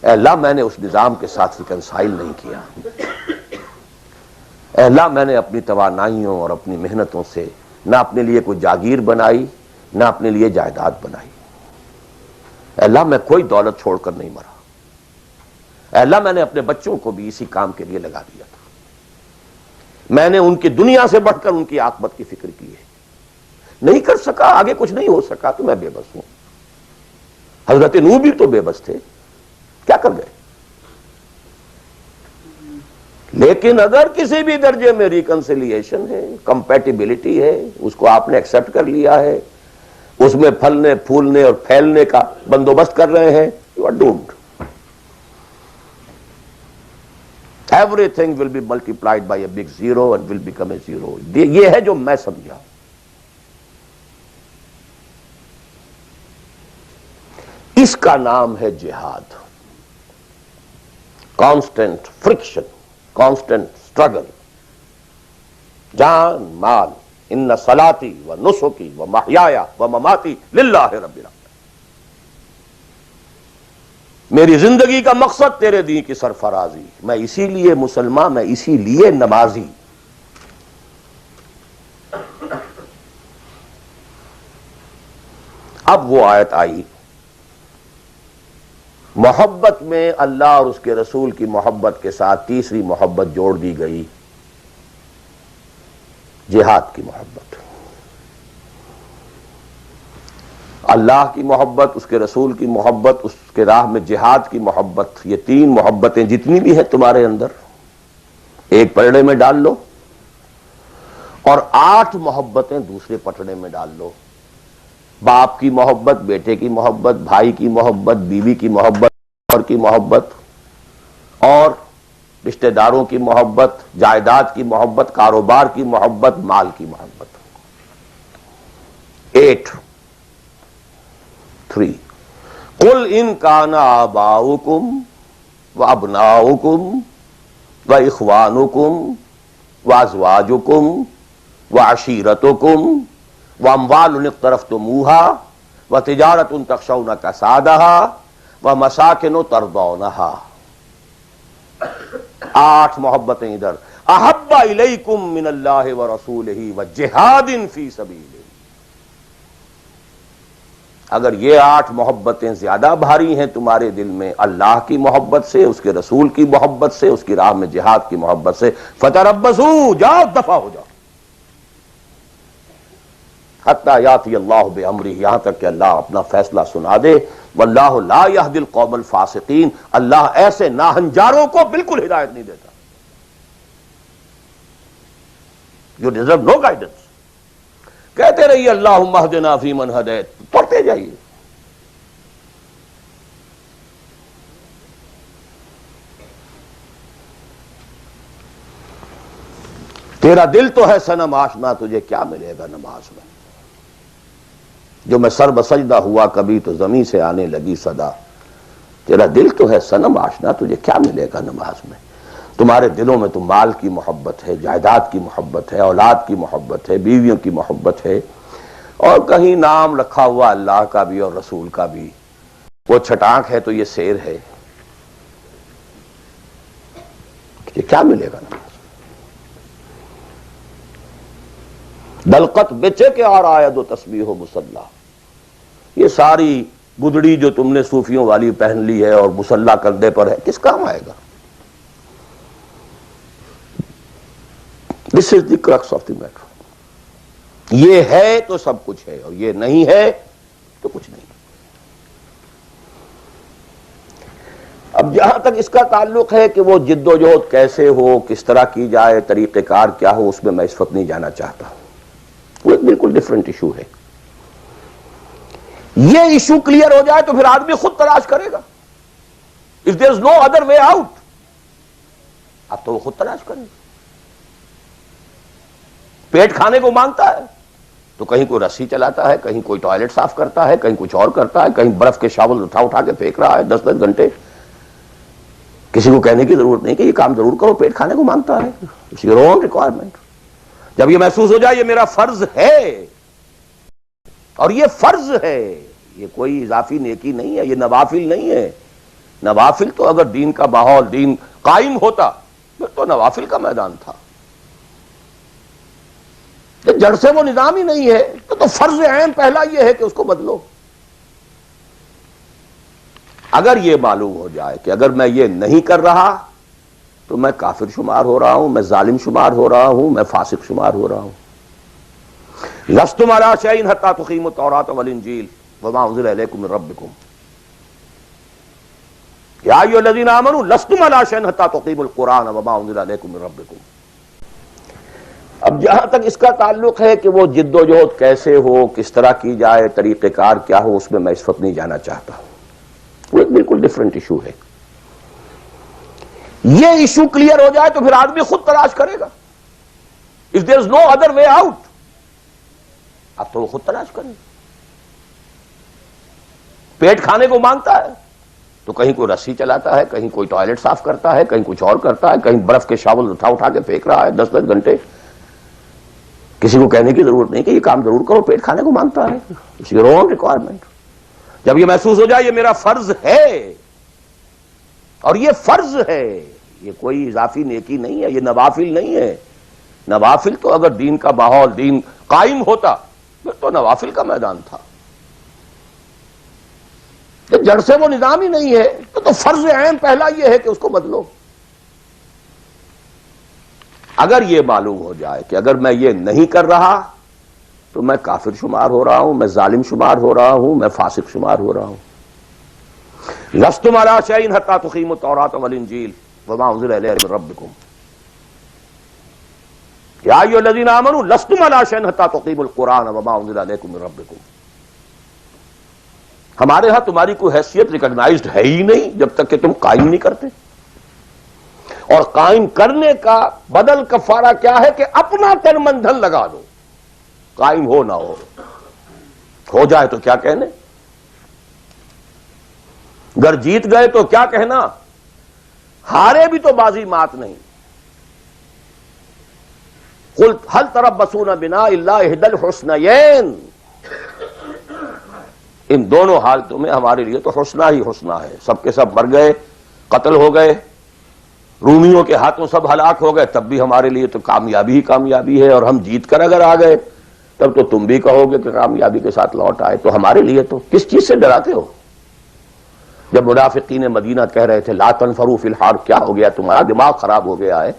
اے اللہ، میں نے اس نظام کے ساتھ ریکنسائل نہیں کیا۔ اے اللہ، میں نے اپنی توانائیوں اور اپنی محنتوں سے نہ اپنے لیے کوئی جاگیر بنائی، نہ اپنے لیے جائیداد بنائی۔ اے اللہ، میں کوئی دولت چھوڑ کر نہیں مرا۔ اے اللہ، میں نے اپنے بچوں کو بھی اسی کام کے لیے لگا دیا تھا۔ میں نے ان کی دنیا سے بڑھ کر ان کی عاقبت کی فکر کی ہے۔ نہیں کر سکا، آگے کچھ نہیں ہو سکا تو میں بے بس ہوں۔ حضرت نوح بھی تو بے بس تھے، کیا کر گئے؟ لیکن اگر کسی بھی درجے میں ریکنسیلیشن ہے، کمپیٹیبلٹی ہے، اس کو آپ نے ایکسپٹ کر لیا ہے، اس میں پھلنے پھولنے اور پھیلنے کا بندوبست کر رہے ہیں، you are doomed. Everything will be multiplied by a big zero and will become a zero۔ یہ ہے جو میں سمجھا۔ اس کا نام ہے جہاد۔ کانسٹنٹ فرکشن، کانسٹنٹ اسٹرگل، جان مال، ان صلاتی و نسکی و محیای و مماتی للہ رب العالمین۔ میری زندگی کا مقصد تیرے دین کی سرفرازی، میں اسی لیے مسلمان، میں اسی لیے نمازی۔ اب وہ آیت آئی، محبت میں اللہ اور اس کے رسول کی محبت کے ساتھ تیسری محبت جوڑ دی گئی، جہاد کی محبت۔ اللہ کی محبت، اس کے رسول کی محبت، اس کے راہ میں جہاد کی محبت، یہ تین محبتیں جتنی بھی ہیں تمہارے اندر، ایک پٹڑے میں ڈال لو، اور 8 محبتیں دوسرے پٹڑے میں ڈال لو۔ باپ کی محبت، بیٹے کی محبت، بھائی کی محبت، بیوی کی محبت، اور کی محبت، اور رشتہ داروں کی محبت، جائیداد کی محبت، کاروبار کی محبت، مال کی محبت۔ 8 3 قل ان کان آباؤکم وابناؤکم واخوانکم وازواجکم وعشیرتکم واموال اقترفتموها وتجارۃ تخشون کسادها ومساکن ترضونها۔ 8 محبتیں ادھر، احب الیکم من اللہ ورسولہ وجہاد فی سبیلہ۔ اگر یہ 8 محبتیں زیادہ بھاری ہیں تمہارے دل میں اللہ کی محبت سے، اس کے رسول کی محبت سے، اس کی راہ میں جہاد کی محبت سے، فتربصوا، جاؤ دفع ہو جاؤ، حتی یاتی اللہ بامرہ، یہاں تک کہ اللہ اپنا فیصلہ سنا دے۔ واللہ لا یہدی القوم الفاسقین، اللہ ایسے ناہنجاروں کو بالکل ہدایت نہیں دیتا۔ You deserve no guidance. کہتے رہیے اللہم اہدنا فیمن ہدیت، پڑھتے جائیے. تیرا دل تو ہے صنم آشنا، تجھے کیا ملے گا نماز میں. جو میں سر بسجدہ ہوا کبھی تو زمین سے آنے لگی صدا. تیرا دل تو ہے صنم آشنا، تجھے کیا ملے گا نماز میں. تمہارے دلوں میں تو مال کی محبت ہے، جائیداد کی محبت ہے، اولاد کی محبت ہے، بیویوں کی محبت ہے، اور کہیں نام رکھا ہوا اللہ کا بھی اور رسول کا بھی. وہ چھٹانک ہے تو یہ سیر ہے. یہ کیا ملے گا نماز. دلقت بیچے کے اور آید و تسبیح و مصلی. یہ ساری گدڑی جو تم نے صوفیوں والی پہن لی ہے اور مصلی کندھے پر ہے، کس کام آئے گا. دس از دی کرکس آف دی میٹر. یہ ہے تو سب کچھ ہے، اور یہ نہیں ہے تو کچھ نہیں. اب جہاں تک اس کا تعلق ہے کہ وہ جد و جہد کیسے ہو، کس طرح کی جائے، طریقہ کار کیا ہو، اس میں میں اس وقت نہیں جانا چاہتا. وہ ایک بالکل ڈفرینٹ ایشو ہے. یہ ایشو کلیئر ہو جائے تو پھر آدمی خود تلاش کرے گا. If there is no other way out, اب تو وہ خود تلاش کرے گا. پیٹ کھانے کو مانگتا ہے تو کہیں کوئی رسی چلاتا ہے، کہیں کوئی ٹوائلٹ صاف کرتا ہے، کہیں کچھ اور کرتا ہے، کہیں برف کے شاول اٹھا کے پھینک رہا ہے 10-10 گھنٹے. کسی کو کہنے کی ضرورت نہیں کہ یہ کام ضرور کرو، پیٹ کھانے کو مانگتا ہے. It's your own requirement. جب یہ محسوس ہو جائے یہ میرا فرض ہے، اور یہ فرض ہے، یہ کوئی اضافی نیکی نہیں ہے، یہ نوافل نہیں ہے. نوافل تو اگر دین کا ماحول، دین قائم ہوتا پھر تو نوافل کا میدان تھا. جڑ سے وہ نظام ہی نہیں ہے تو فرض عین پہلا یہ ہے کہ اس کو بدلو. اگر یہ معلوم ہو جائے کہ اگر میں یہ نہیں کر رہا تو میں کافر شمار ہو رہا ہوں، میں ظالم شمار ہو رہا ہوں، میں فاسق شمار ہو رہا ہوں. لستم علی شیء حتی تقیموا التوراۃ والانجیل وما انزل الیکم من ربکم یا ایھا الذین آمنوا لستم علی شیء حتی تقیموا القرآن وما انزل الیکم من ربکم. اب جہاں تک اس کا تعلق ہے کہ وہ جد و جہد کیسے ہو، کس طرح کی جائے، طریقہ کار کیا ہو، اس میں میں اس وقت نہیں جانا چاہتا. وہ ایک بالکل ڈفرینٹ ایشو ہے. یہ ایشو کلیئر ہو جائے تو پھر آدمی خود تلاش کرے گا. If there is no other way out, اب تو وہ خود تلاش کرے گا. پیٹ کھانے کو مانگتا ہے تو کہیں کوئی رسی چلاتا ہے، کہیں کوئی ٹوائلٹ صاف کرتا ہے، کہیں کچھ اور کرتا ہے، کہیں برف کے شاول اٹھا کے پھینک رہا ہے 10-10 گھنٹے. کسی کو کہنے کی ضرورت نہیں کہ یہ کام ضرور کرو، پیٹ کھانے کو مانگتا ہے. It's your own requirement. جب یہ محسوس ہو جائے یہ میرا فرض ہے، اور یہ فرض ہے، یہ کوئی اضافی نیکی نہیں ہے، یہ نوافل نہیں ہے. نوافل تو اگر دین کا ماحول، دین قائم ہوتا پھر تو نوافل کا میدان تھا. جڑ سے وہ نظام ہی نہیں ہے تو فرض عین پہلا یہ ہے کہ اس کو بدلو. اگر یہ معلوم ہو جائے کہ اگر میں یہ نہیں کر رہا تو میں کافر شمار ہو رہا ہوں، میں ظالم شمار ہو رہا ہوں، میں فاسق شمار ہو رہا ہوں. لستم علی شیء حتی تقیموا التوراۃ والانجیل وما انزل الیکم من ربکم یا ایھا الذین آمنوا لستم علی شیء حتی تقیموا القرآن وما انزل الیکم من ربکم. ہمارے ہاں تمہاری کوئی حیثیت ریکگنائزڈ ہے ہی نہیں جب تک کہ تم قائم نہیں کرتے. اور قائم کرنے کا بدل کفارہ کیا ہے کہ اپنا تن من دھن لگا دو. قائم ہو نہ ہو جائے تو کیا کہنے، گر جیت گئے تو کیا کہنا، ہارے بھی تو بازی مات نہیں. قل هل تربصون بنا الا احدى الحسنيين. ان دونوں حالتوں میں ہمارے لیے تو حسنہ ہی حسنہ ہے. سب کے سب مر گئے، قتل ہو گئے، رومیوں کے ہاتھوں سب ہلاک ہو گئے، تب بھی ہمارے لیے تو کامیابی ہی کامیابی ہے. اور ہم جیت کر اگر آ گئے تب تو تم بھی کہو گے کہ کامیابی کے ساتھ لوٹ آئے. تو ہمارے لیے تو کس چیز سے ڈراتے ہو؟ جب منافقین مدینہ کہہ رہے تھے لا تنفروا فی الحرب، کیا ہو گیا تمہارا دماغ خراب ہو گیا ہے؟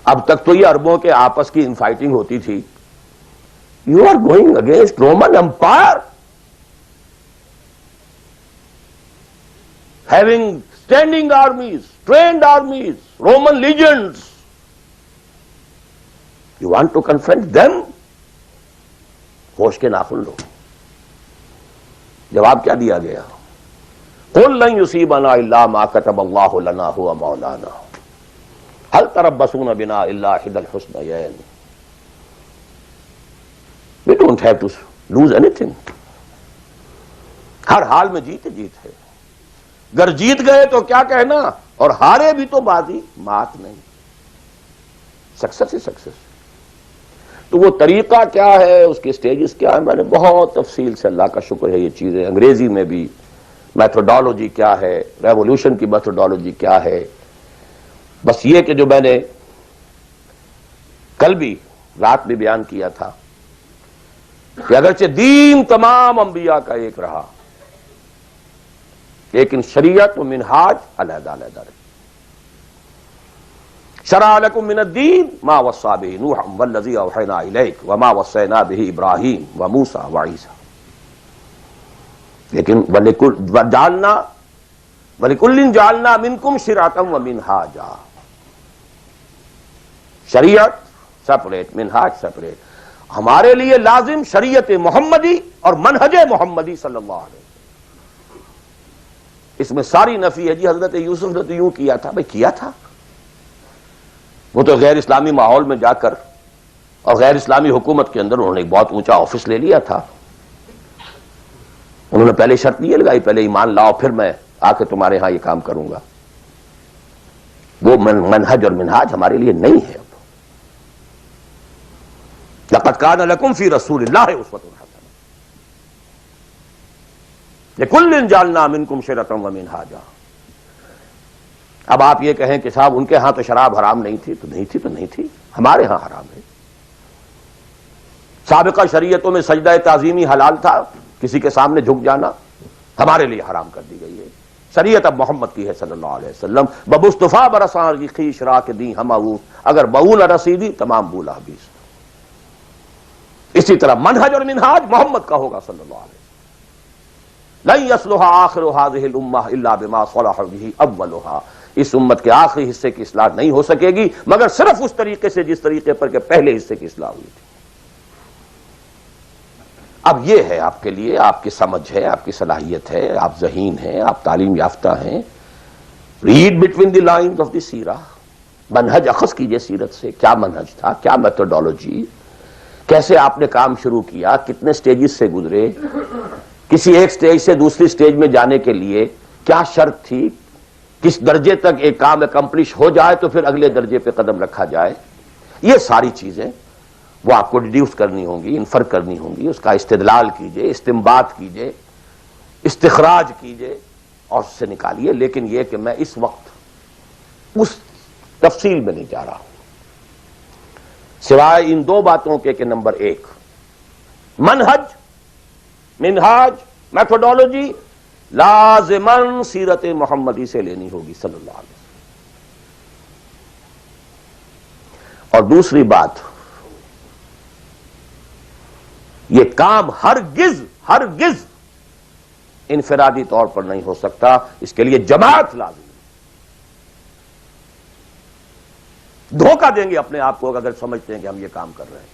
اب تک تو یہ عربوں کے آپس کی ان فائٹنگ ہوتی تھی. You are going against Roman empire having standing armies, trained armies, Roman legions. You want to confront them? ہوش کے ناخن لو. جواب کیا دیا گیا؟ قل لن يصيبنا الا ما كتب الله لنا هو مولانا هل تربصون بنا الا احدى الحسنيين. We don't have to lose anything. ہر حال میں جیت جیت ہے. گر جیت گئے تو کیا کہنا، اور ہارے بھی تو بازی مات نہیں. سکسس ہی سکسس. تو وہ طریقہ کیا ہے، اس کے سٹیجز کیا ہے، میں نے بہت تفصیل سے، اللہ کا شکر ہے، یہ چیزیں انگریزی میں بھی، میتھوڈالوجی کیا ہے، ریولوشن کی میتھوڈالوجی کیا ہے. بس یہ کہ جو میں نے کل بھی رات میں بیان کیا تھا کہ اگرچہ دین تمام انبیاء کا ایک رہا، لیکن شریعت و منہاج علیحدہ علیحدہ رہے. شرع لکم من الدین ما وصی بہ نوحا والذی اوحینا الیک وما وصینا بہ ابراہیم وموسیٰ وعیسیٰ. لیکن وَلِكُلٍّ جَعَلْنَا مِنْكُمْ شِرْعَةً وَمِنْهَاجًا. شریعت سپریٹ، منہاج سپریٹ. ہمارے لیے لازم شریعت محمدی اور منہج محمدی صلی اللہ علیہ وسلم. اس میں ساری نفی ہے. جی حضرت یوسف نے تو یوں کیا تھا. بھئی کیا تھا، وہ تو غیر اسلامی ماحول میں جا کر اور غیر اسلامی حکومت کے اندر انہوں نے ایک بہت اونچا آفس لے لیا تھا. انہوں نے پہلے شرط یہ لگائی، پہلے ایمان لاؤ پھر میں آ کے تمہارے ہاں یہ کام کروں گا. وہ منہج اور منہاج ہمارے لیے نہیں ہے. اب لقد کان لکم فی رسول اللہ اسوۃ حسنہ لکل جعلنا منکم شرعۃ ومنہاجا. اب آپ یہ کہیں کہ صاحب ان کے ہاں تو شراب حرام نہیں تھی، تو نہیں تھی تو نہیں تھی، ہمارے ہاں حرام ہے. سابقہ شریعتوں میں سجدہ تعظیمی حلال تھا، کسی کے سامنے جھک جانا، ہمارے لیے حرام کر دی گئی ہے. شریعت اب محمد کی ہے صلی اللہ علیہ وسلم. بمصطفیٰ برساں کی خیش را کے دی ہم اگر بہو نہ رسیدی تمام بولا بیس. اسی طرح منہج اور منہاج محمد کا ہوگا صلی اللہ علیہ وسلم. لن يصلح آخر هذه الامہ الا بما صلح به اولها. اس امت کے آخری حصے کی اصلاح نہیں ہو سکے گی مگر صرف اس طریقے سے جس طریقے پر کہ پہلے حصے کی اصلاح ہوئی تھی. اب یہ ہے آپ کے لیے، آپ کی سمجھ ہے، آپ کی صلاحیت ہے، آپ ذہین ہیں، آپ تعلیم یافتہ ہیں. Read between the lines of the سیرہ. منہج اخذ کیجئے سیرت سے. کیا منہج تھا، کیا میتھوڈالوجی، کیسے آپ نے کام شروع کیا، کتنے سٹیجز سے گزرے، کسی ایک سٹیج سے دوسری سٹیج میں جانے کے لیے کیا شرط تھی، کس درجے تک ایک کام اکمپلش ہو جائے تو پھر اگلے درجے پہ قدم رکھا جائے. یہ ساری چیزیں وہ آپ کو ڈیڈیوس کرنی ہوں گی، انفر کرنی ہوں گی. اس کا استدلال کیجئے، استنباط کیجئے، استخراج کیجئے اور اس سے نکالیے. لیکن یہ کہ میں اس وقت اس تفصیل میں نہیں جا رہا ہوں، سوائے ان دو باتوں کے کہ نمبر ایک، منہج، منہاج، میتھوڈالوجی لازماً سیرت محمدی سے لینی ہوگی صلی اللہ علیہ وسلم. اور دوسری بات، یہ کام ہرگز انفرادی طور پر نہیں ہو سکتا. اس کے لیے جماعت لازم ہے. دھوکہ دیں گے اپنے آپ کو اگر سمجھتے ہیں کہ ہم یہ کام کر رہے ہیں.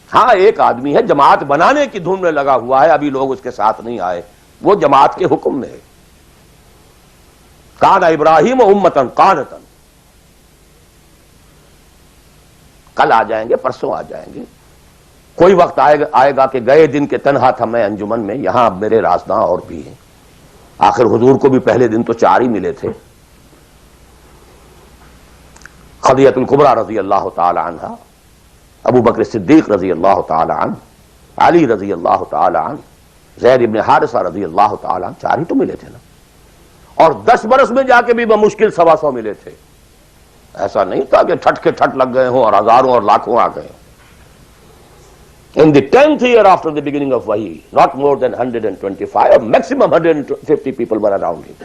ہاں ایک آدمی ہے جماعت بنانے کی دھن میں لگا ہوا ہے، ابھی لوگ اس کے ساتھ نہیں آئے، وہ جماعت کے حکم میں ہے. کان ابراہیم امتن قانتن. کل آ جائیں گے، پرسوں آ جائیں گے. کوئی وقت آئے گا کہ گئے دن کے تنہا تھا میں انجمن میں، یہاں اب میرے رازداں اور بھی ہیں. آخر حضور کو بھی پہلے دن تو 4 ہی ملے تھے. خدیجہ الکبریٰ رضی اللہ تعالی عنہ، ابو بکر صدیق رضی اللہ تعالی عنہ، علی رضی اللہ تعالی عنہ، زید ابن حارثہ رضی اللہ تعالی عنہ، 4 ہی تو ملے تھے نا. اور 10 برس میں جا کے بھی بمشکل 125 ملے تھے. ایسا نہیں تھا کہ ٹھٹ کے ٹھٹ لگ گئے ہوں اور ہزاروں اور لاکھوں آ گئے. In the 10th year after the beginning of Wahi, not more than 125 or maximum 150 people were around him.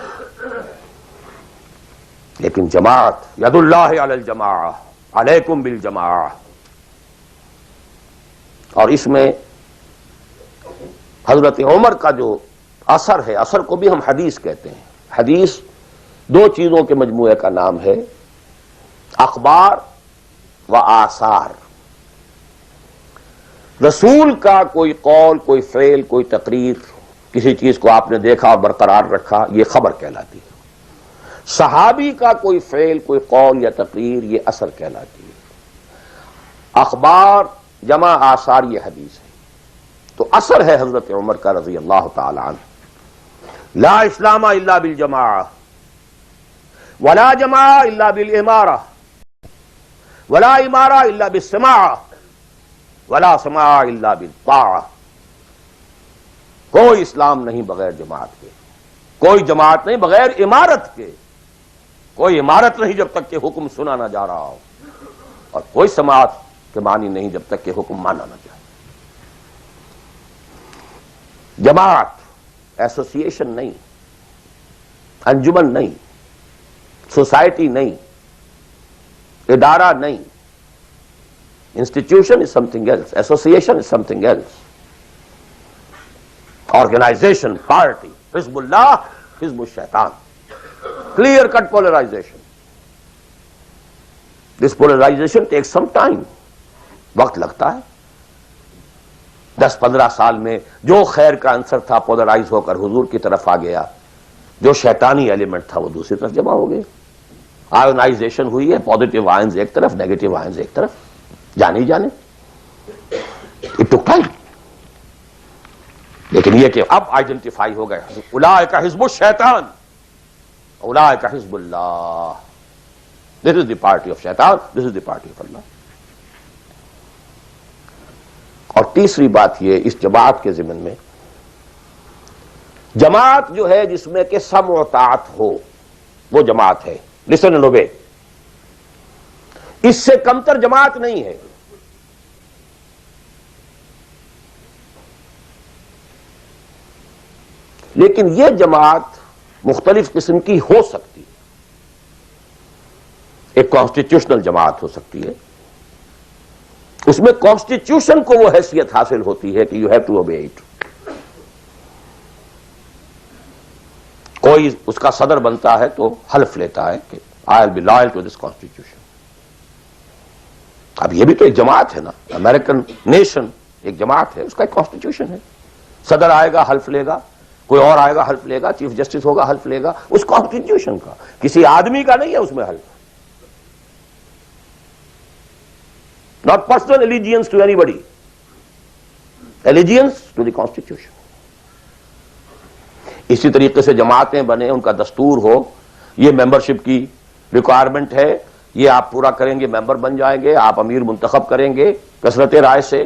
لیکن جماعت، ید اللہ علی الجماعہ، علیکم بالجماعہ. اور اس میں حضرت عمر کا جو اثر ہے، اثر کو بھی ہم حدیث کہتے ہیں. حدیث 2 چیزوں کے مجموعے کا نام ہے، اخبار و آثار، رسول کا کوئی قول، کوئی فعل، کوئی تقریر، کسی چیز کو آپ نے دیکھا اور برقرار رکھا، یہ خبر کہلاتی ہے۔ صحابی کا کوئی فعل، کوئی قول یا تقریر، یہ اثر کہلاتی ہے۔ اخبار جمع آثار یہ حدیث ہے۔ تو اثر ہے حضرت عمر کا رضی اللہ تعالی عنہ، لا اسلام الا بالجماعہ ولا جماعہ الا بالامارہ ولا امارہ الا بالسماع ولا سماع الا بالطاعہ۔ کوئی اسلام نہیں بغیر جماعت کے، کوئی جماعت نہیں بغیر امارت کے، کوئی امارت نہیں جب تک کہ حکم سنا نہ جا رہا ہو، اور کوئی سماعت کے معنی نہیں جب تک کہ حکم مانا نہ جائے۔ جماعت ایسوسیشن نہیں، انجمن نہیں، سوسائٹی نہیں، ادارہ نہیں۔ Institution is something else, association is something else, organization, party, حزب اللہ، حزب الشیطان، clear cut polarization. This polarization takes some time. وقت لگتا ہے۔ 10-15 سال میں جو خیر کا عنصر تھا پولرائز ہو کر حضور کی طرف آ گیا، جو شیطانی ایلیمنٹ تھا وہ دوسری طرف جمع ہو گیا۔ آئونائزیشن ہوئی ہے، پازیٹیو آئنز ایک طرف، نیگیٹو آئنز ایک طرف، جانے ہی جانے۔ It took time. لیکن یہ کہ اب آئیڈینٹیفائی ہو گئے، اولئک حزب الشیطان اولئک حزب اللہ، دس از دی پارٹی آف شیطان، دس از دی پارٹی آف اللہ۔ اور تیسری بات یہ اس جماعت کے ضمن میں، جماعت جو ہے جس میں کہ سمع و طاعت ہو وہ جماعت ہے، لسن اینڈ اوبے، اس سے کمتر جماعت نہیں ہے۔ لیکن یہ جماعت مختلف قسم کی ہو سکتی ہے۔ ایک کانسٹیٹیوشنل جماعت ہو سکتی ہے، اس میں کانسٹیٹیوشن کو وہ حیثیت حاصل ہوتی ہے کہ you have to obey it. کوئی اس کا صدر بنتا ہے تو حلف لیتا ہے کہ I will be loyal to this constitution. اب یہ بھی تو ایک جماعت ہے نا، امریکن نیشن ایک جماعت ہے، اس کا ایک کانسٹیٹیوشن ہے۔ صدر آئے گا حلف لے گا، کوئی اور آئے گا حلف لے گا، چیف جسٹس ہوگا حلف لے گا، اس کانسٹیٹیوشن کا، کسی آدمی کا نہیں ہے اس میں حلف۔ not personal allegiance to anybody, allegiance to the constitution۔ اسی طریقے سے جماعتیں بنے، ان کا دستور ہو، یہ ممبرشپ کی ریکوائرمنٹ ہے، یہ آپ پورا کریں گے ممبر بن جائیں گے، آپ امیر منتخب کریں گے کثرت رائے سے،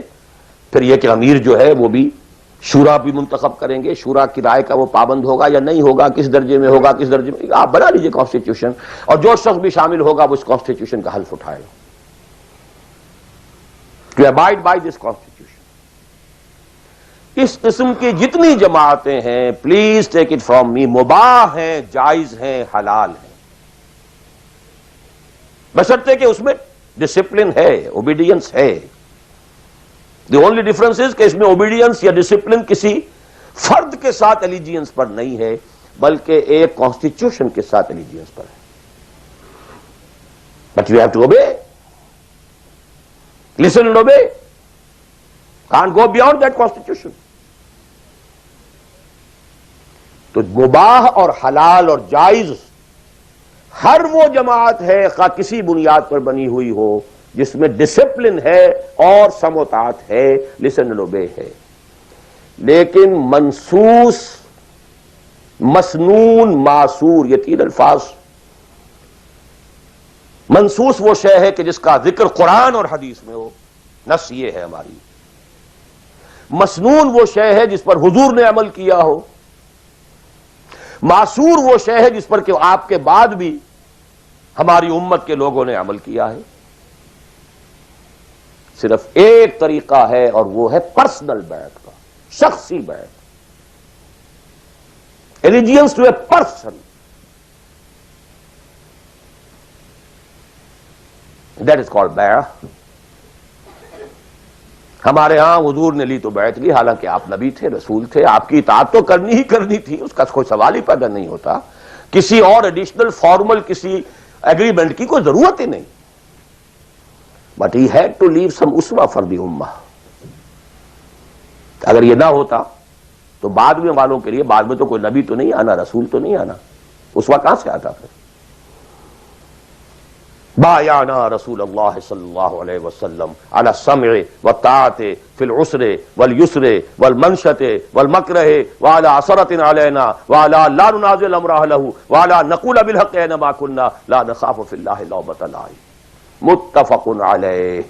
پھر یہ کہ امیر جو ہے وہ بھی شورا بھی منتخب کریں گے، شورا کی رائے کا وہ پابند ہوگا یا نہیں ہوگا، کس درجے میں ہوگا، کس درجے میں، آپ بنا لیجئے کانسٹیٹیوشن، اور جو شخص بھی شامل ہوگا وہ اس کانسٹیٹیوشن کا حلف اٹھائے گا to abide by this constitution۔ اس قسم کی جتنی جماعتیں ہیں، please take it from me, مباح ہیں، جائز ہیں، حلال ہیں، بشرطے کہ اس میں ڈسپلن ہے، اوبیڈینس ہے۔ دی اونلی ڈفرنس از کہ اس میں اوبیڈینس یا ڈسپلن کسی فرد کے ساتھ الیجینس پر نہیں ہے، بلکہ ایک کانسٹیٹیوشن کے ساتھ الیجینس پر ہے۔ But you have to obey, listen and obey, can't go beyond that constitution۔ تو مباح اور حلال اور جائز ہر وہ جماعت ہے خواہ کسی بنیاد پر بنی ہوئی ہو جس میں ڈسپلن ہے اور سمع و طاعت ہے، listen and obey ہے۔ لیکن منسوس، مسنون، معصور، یہ تین الفاظ، منسوس وہ شے ہے کہ جس کا ذکر قرآن اور حدیث میں ہو، نص یہ ہے ہماری۔ مسنون وہ شے ہے جس پر حضور نے عمل کیا ہو، معصور وہ شے ہے جس پر کہ آپ کے بعد بھی ہماری امت کے لوگوں نے عمل کیا ہے۔ صرف ایک طریقہ ہے اور وہ ہے پرسنل بیعت کا، شخصی بیعت، allegiance to a person۔ That is called بیعہ۔ ہمارے ہاں حضور نے لی تو بیعت لی، حالانکہ آپ نبی تھے، رسول تھے، آپ کی اطاعت تو کرنی ہی کرنی تھی، اس کا کوئی سوال ہی پیدا نہیں ہوتا، کسی اور ایڈیشنل فارمل کسی ایگریمنٹ کی کوئی ضرورت ہی نہیں۔ But he had to leave some uswa for the ummah. اگر یہ نہ ہوتا تو بعد میں والوں کے لیے بعد میں تو کوئی نبی تو نہیں آنا، رسول تو نہیں آنا، اسوا کہاں سے آتا پھر؟ بایعنا رسول اللہ صلی اللہ علیہ وسلم علی السمع والطاعۃ فی العسر والیسر والمنشۃ والمکرہ وعلی عسرۃ علینا وعلی لا ننازع امرہ لہ وعلی نقول بالحق اینما کنا لا نخاف فی اللہ لومۃ لائم. متفق علیہ،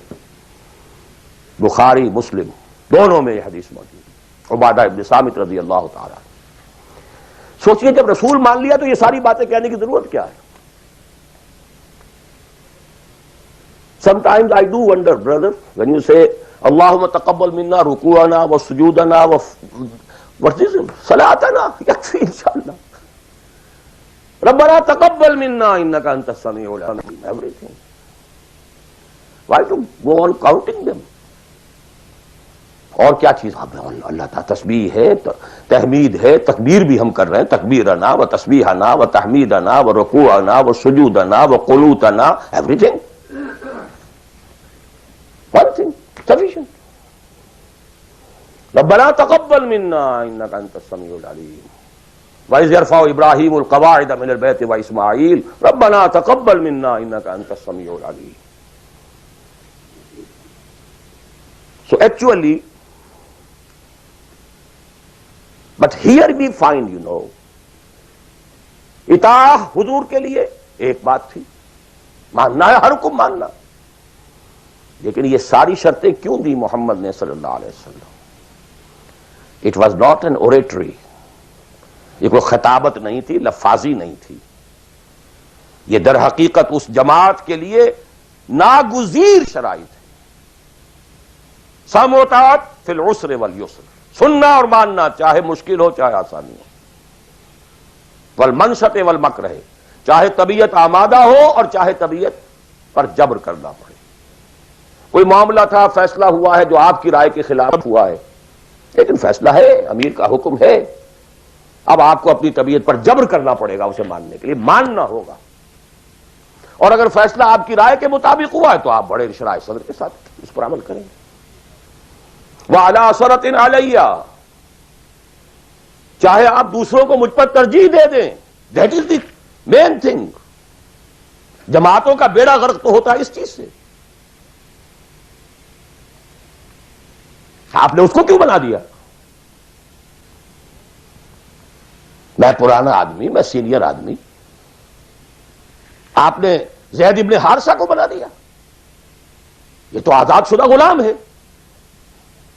بخاری مسلم دونوں میں یہ حدیث موجود ہے. عبادہ ابن صامت رضی اللہ تعالیٰ. سوچئے جب رسول مان لیا تو یہ ساری باتیں کہنے کی ضرورت کیا ہے؟ Sometimes I do wonder, brother, when you say, Allahumma taqabbal minna ruku'ana wa sujudana wa what is it? Salatana, yakfi inshallah. Rabbana taqabbal minna innaka antas sami'ul alim. Everything. Why to go on counting them? اور کیا چیز؟ اللہ تعالیٰ تسبیح ہے، تحمید ہے، تکبیر بھی ہم کر رہے ہیں، تکبیرنا و تسبیحنا و تحمیدنا و رکوعنا و سجودنا و قنوتنا، everything. One thing, sufficient. ربنا تقبل منا انك انت السميع العليم. وإذ يرفع إبراهيم القواعد من البيت وإسماعيل ربنا تقبل منا انك انت السميع العليم. So actually, but here we find, اطاعہ حضور کے لیے ایک بات تھی، ماننا ہے، ہر حکم ماننا، لیکن یہ ساری شرطیں کیوں دی محمد نے صلی اللہ علیہ وسلم؟ It was not an oratory, یہ کوئی خطابت نہیں تھی، لفاظی نہیں تھی، یہ در حقیقت اس جماعت کے لیے ناگزیر شرائط ہے. سمع و طاعت فی العسر والیسر، سننا اور ماننا چاہے مشکل ہو چاہے آسانی ہو. والمنشط والمکرہ، چاہے طبیعت آمادہ ہو اور چاہے طبیعت پر جبر کرنا پڑے. کوئی معاملہ تھا، فیصلہ ہوا ہے جو آپ کی رائے کے خلاف ہوا ہے، لیکن فیصلہ ہے، امیر کا حکم ہے، اب آپ کو اپنی طبیعت پر جبر کرنا پڑے گا اسے ماننے کے لیے، ماننا ہوگا. اور اگر فیصلہ آپ کی رائے کے مطابق ہوا ہے تو آپ بڑے شرح صدر کے ساتھ اس پر عمل کریں گے. وَعَلَىٰ عَصَرَةٍ عَلَيَّ، چاہے آپ دوسروں کو مجھ پر ترجیح دے دیں، that is the main thing. جماعتوں کا بیڑا غرق تو ہوتا ہے اس چیز سے. آپ نے اس کو کیوں بنا دیا؟ میں پرانا آدمی، میں سینئر آدمی، آپ نے زید ابن حارثہ کو بنا دیا. یہ تو آزاد شدہ غلام ہے.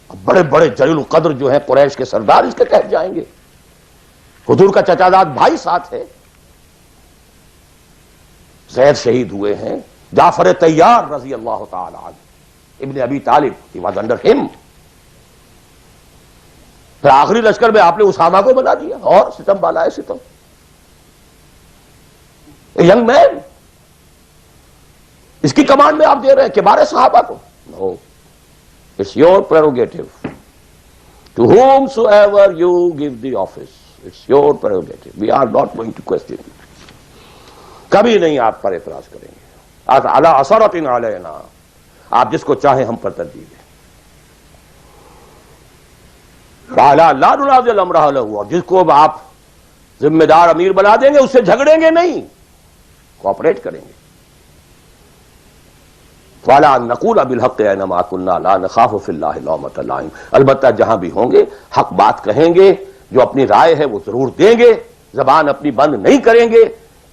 اب بڑے بڑے جلیل القدر جو ہیں قریش کے سردار اس کے کہہ جائیں گے. حضور کا چچا زاد بھائی ساتھ ہے. زید شہید ہوئے ہیں، جعفر طیار رضی اللہ تعالی عنہ، ابن ابی طالب، he was under him. پھر آخری لشکر میں آپ نے اسامہ کو بنا دیا، اور ستم بالا ہے ستم. ینگ مین، اس کی کمانڈ میں آپ دے رہے ہیں کبار صحابہ کو. نو، it's your prerogative. To whomsoever you give the office, it's your prerogative. We are not going to question it. کبھی نہیں آپ پر اعتراض کریں گے. علی عصرۃ علینا، آپ جس کو چاہیں ہم پر ترجیح دیں. وعلی لا ننازع امرہ لہ، اور جس کو آپ ذمہ دار امیر بنا دیں گے اس سے جھگڑیں گے نہیں، کوآپریٹ کریں گے. وَعَلَىٰ أَن نَّقُولَ بِالْحَقِّ أَيْنَمَا كُنَّا لَا نَخَافُ فِي اللَّهِ لَوْمَةَ لَائِمٍ. البتہ جہاں بھی ہوں گے حق بات کہیں گے، جو اپنی رائے ہے وہ ضرور دیں گے، زبان اپنی بند نہیں کریں گے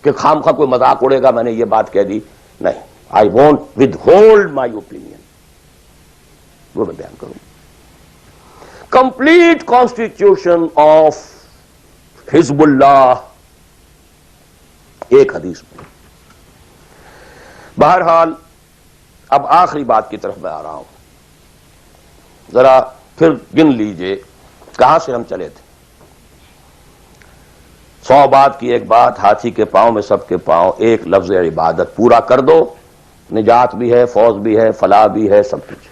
کہ خام خواہ کوئی مذاق اڑے گا میں نے یہ بات کہہ دی. نہیں، I won't withhold my opinion. وہ میں بیان کروں. Complete constitution of حزب اللہ ایک حدیث میں. بہرحال اب آخری بات کی طرف میں آ رہا ہوں. ذرا پھر گن لیجئے کہاں سے ہم چلے تھے. 100 بات کی ایک بات، ہاتھی کے پاؤں میں سب کے پاؤں، ایک لفظ عبادت پورا کر دو، نجات بھی ہے، فوز بھی ہے، فلاح بھی ہے، سب کچھ.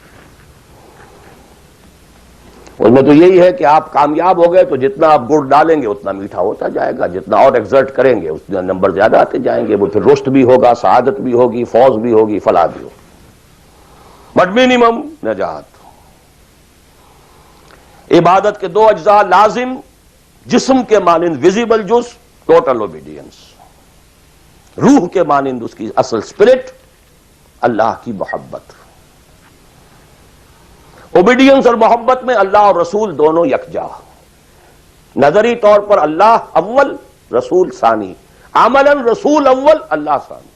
اس میں تو یہی ہے کہ آپ کامیاب ہو گئے تو جتنا آپ گڑ ڈالیں گے اتنا میٹھا ہوتا جائے گا، جتنا اور ایگزرٹ کریں گے اتنا نمبر زیادہ آتے جائیں گے. وہ پھر رشد بھی ہوگا، سعادت بھی ہوگی، فوز بھی ہوگی، فلاح بھی ہوگی. بٹ منیمم نجات. عبادت کے دو اجزاء لازم، جسم کے مانند ویزیبل جز ٹوٹل اوبیڈینس، روح کے مانند اس کی اصل اسپرٹ اللہ کی محبت. اوبیڈینس اور محبت میں اللہ اور رسول دونوں یکجا، نظری طور پر اللہ اول رسول ثانی، عملاً رسول اول اللہ ثانی.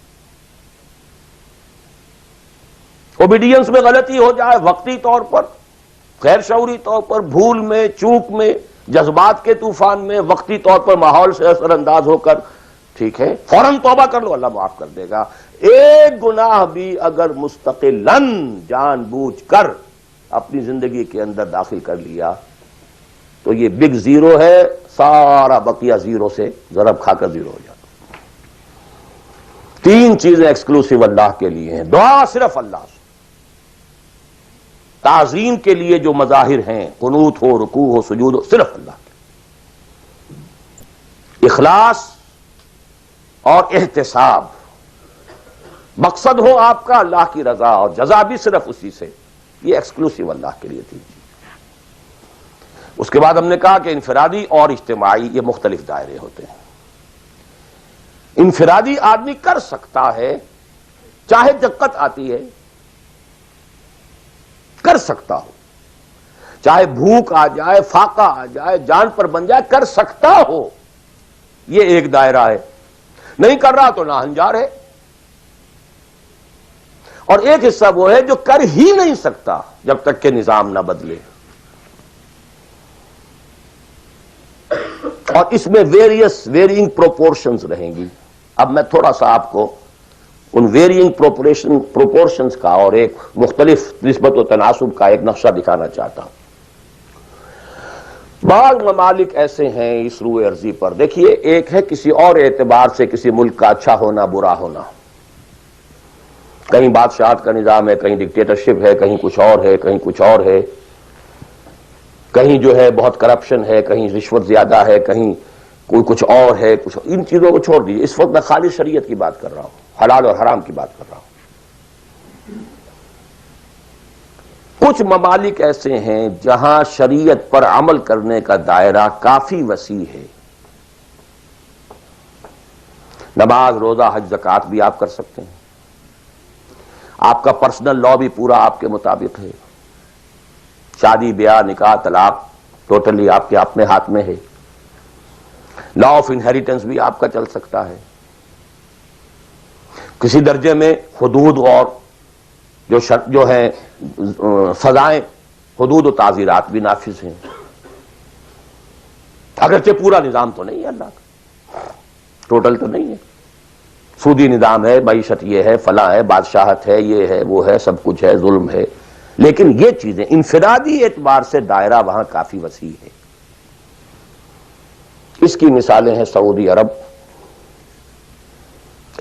اوبیڈینس میں غلطی ہو جائے وقتی طور پر، غیر شعوری طور پر، بھول میں، چوک میں، جذبات کے طوفان میں، وقتی طور پر ماحول سے اثر انداز ہو کر، ٹھیک ہے، فوراً توبہ کر لو، اللہ معاف کر دے گا. ایک گناہ بھی اگر مستقلاً جان بوجھ کر اپنی زندگی کے اندر داخل کر لیا تو یہ بگ زیرو ہے، سارا بقیہ زیرو سے ضرب کھا کر زیرو ہو جاتا. تین چیزیں ایکسکلوسیو اللہ کے لیے ہیں. دعا صرف اللہ سے، تعظیم کے لیے جو مظاہر ہیں، قنوت ہو، رکوع ہو، سجود ہو، صرف اللہ کے. اخلاص اور احتساب، مقصد ہو آپ کا اللہ کی رضا اور جزا بھی صرف اسی سے، یہ ایکسکلوسیو اللہ کے لیے تھی. اس کے بعد ہم نے کہا کہ انفرادی اور اجتماعی یہ مختلف دائرے ہوتے ہیں. انفرادی آدمی کر سکتا ہے، چاہے دقت آتی ہے کر سکتا ہو، چاہے بھوک آ جائے، فاقہ آ جائے، جان پر بن جائے، کر سکتا ہو. یہ ایک دائرہ ہے. نہیں کر رہا تو ناہنجار ہے. اور ایک حصہ وہ ہے جو کر ہی نہیں سکتا جب تک کہ نظام نہ بدلے. اور اس میں ویرینگ پروپورشنز رہیں گی. اب میں تھوڑا سا آپ کو ان ویرینگ پروپورشنز کا اور ایک مختلف نسبت و تناسب کا ایک نقشہ دکھانا چاہتا ہوں. بعض ممالک ایسے ہیں اس روئے ارضی پر، دیکھیے، ایک ہے کسی اور اعتبار سے کسی ملک کا اچھا ہونا برا ہونا. کہیں بادشاہت کا نظام ہے، کہیں ڈکٹیٹرشپ ہے، کہیں کچھ اور ہے، کہیں کچھ اور ہے، کہیں جو ہے بہت کرپشن ہے، کہیں رشوت زیادہ ہے، کہیں کوئی کچھ اور ہے. کچھ ان چیزوں کو چھوڑ دیجیے، اس وقت میں خالی شریعت کی بات کر رہا ہوں، حلال اور حرام کی بات کر رہا ہوں. کچھ ممالک ایسے ہیں جہاں شریعت پر عمل کرنے کا دائرہ کافی وسیع ہے. نماز، روزہ، حج، زکوٰۃ بھی آپ کر سکتے ہیں. آپ کا پرسنل لا بھی پورا آپ کے مطابق ہے. شادی، بیاہ، نکاح، طلاق ٹوٹلی آپ کے اپنے ہاتھ میں ہے. لا آف انہیریٹنس بھی آپ کا چل سکتا ہے. کسی درجے میں حدود اور جو ہے سزائیں، حدود و تعزیرات بھی نافذ ہیں. اگرچہ پورا نظام تو نہیں ہے اللہ کا، ٹوٹل تو نہیں ہے. سودی نظام ہے، معیشت یہ ہے، فلاں ہے، بادشاہت ہے، یہ ہے، وہ ہے، سب کچھ ہے، ظلم ہے. لیکن یہ چیزیں انفرادی اعتبار سے دائرہ وہاں کافی وسیع ہے. اس کی مثالیں ہیں سعودی عرب،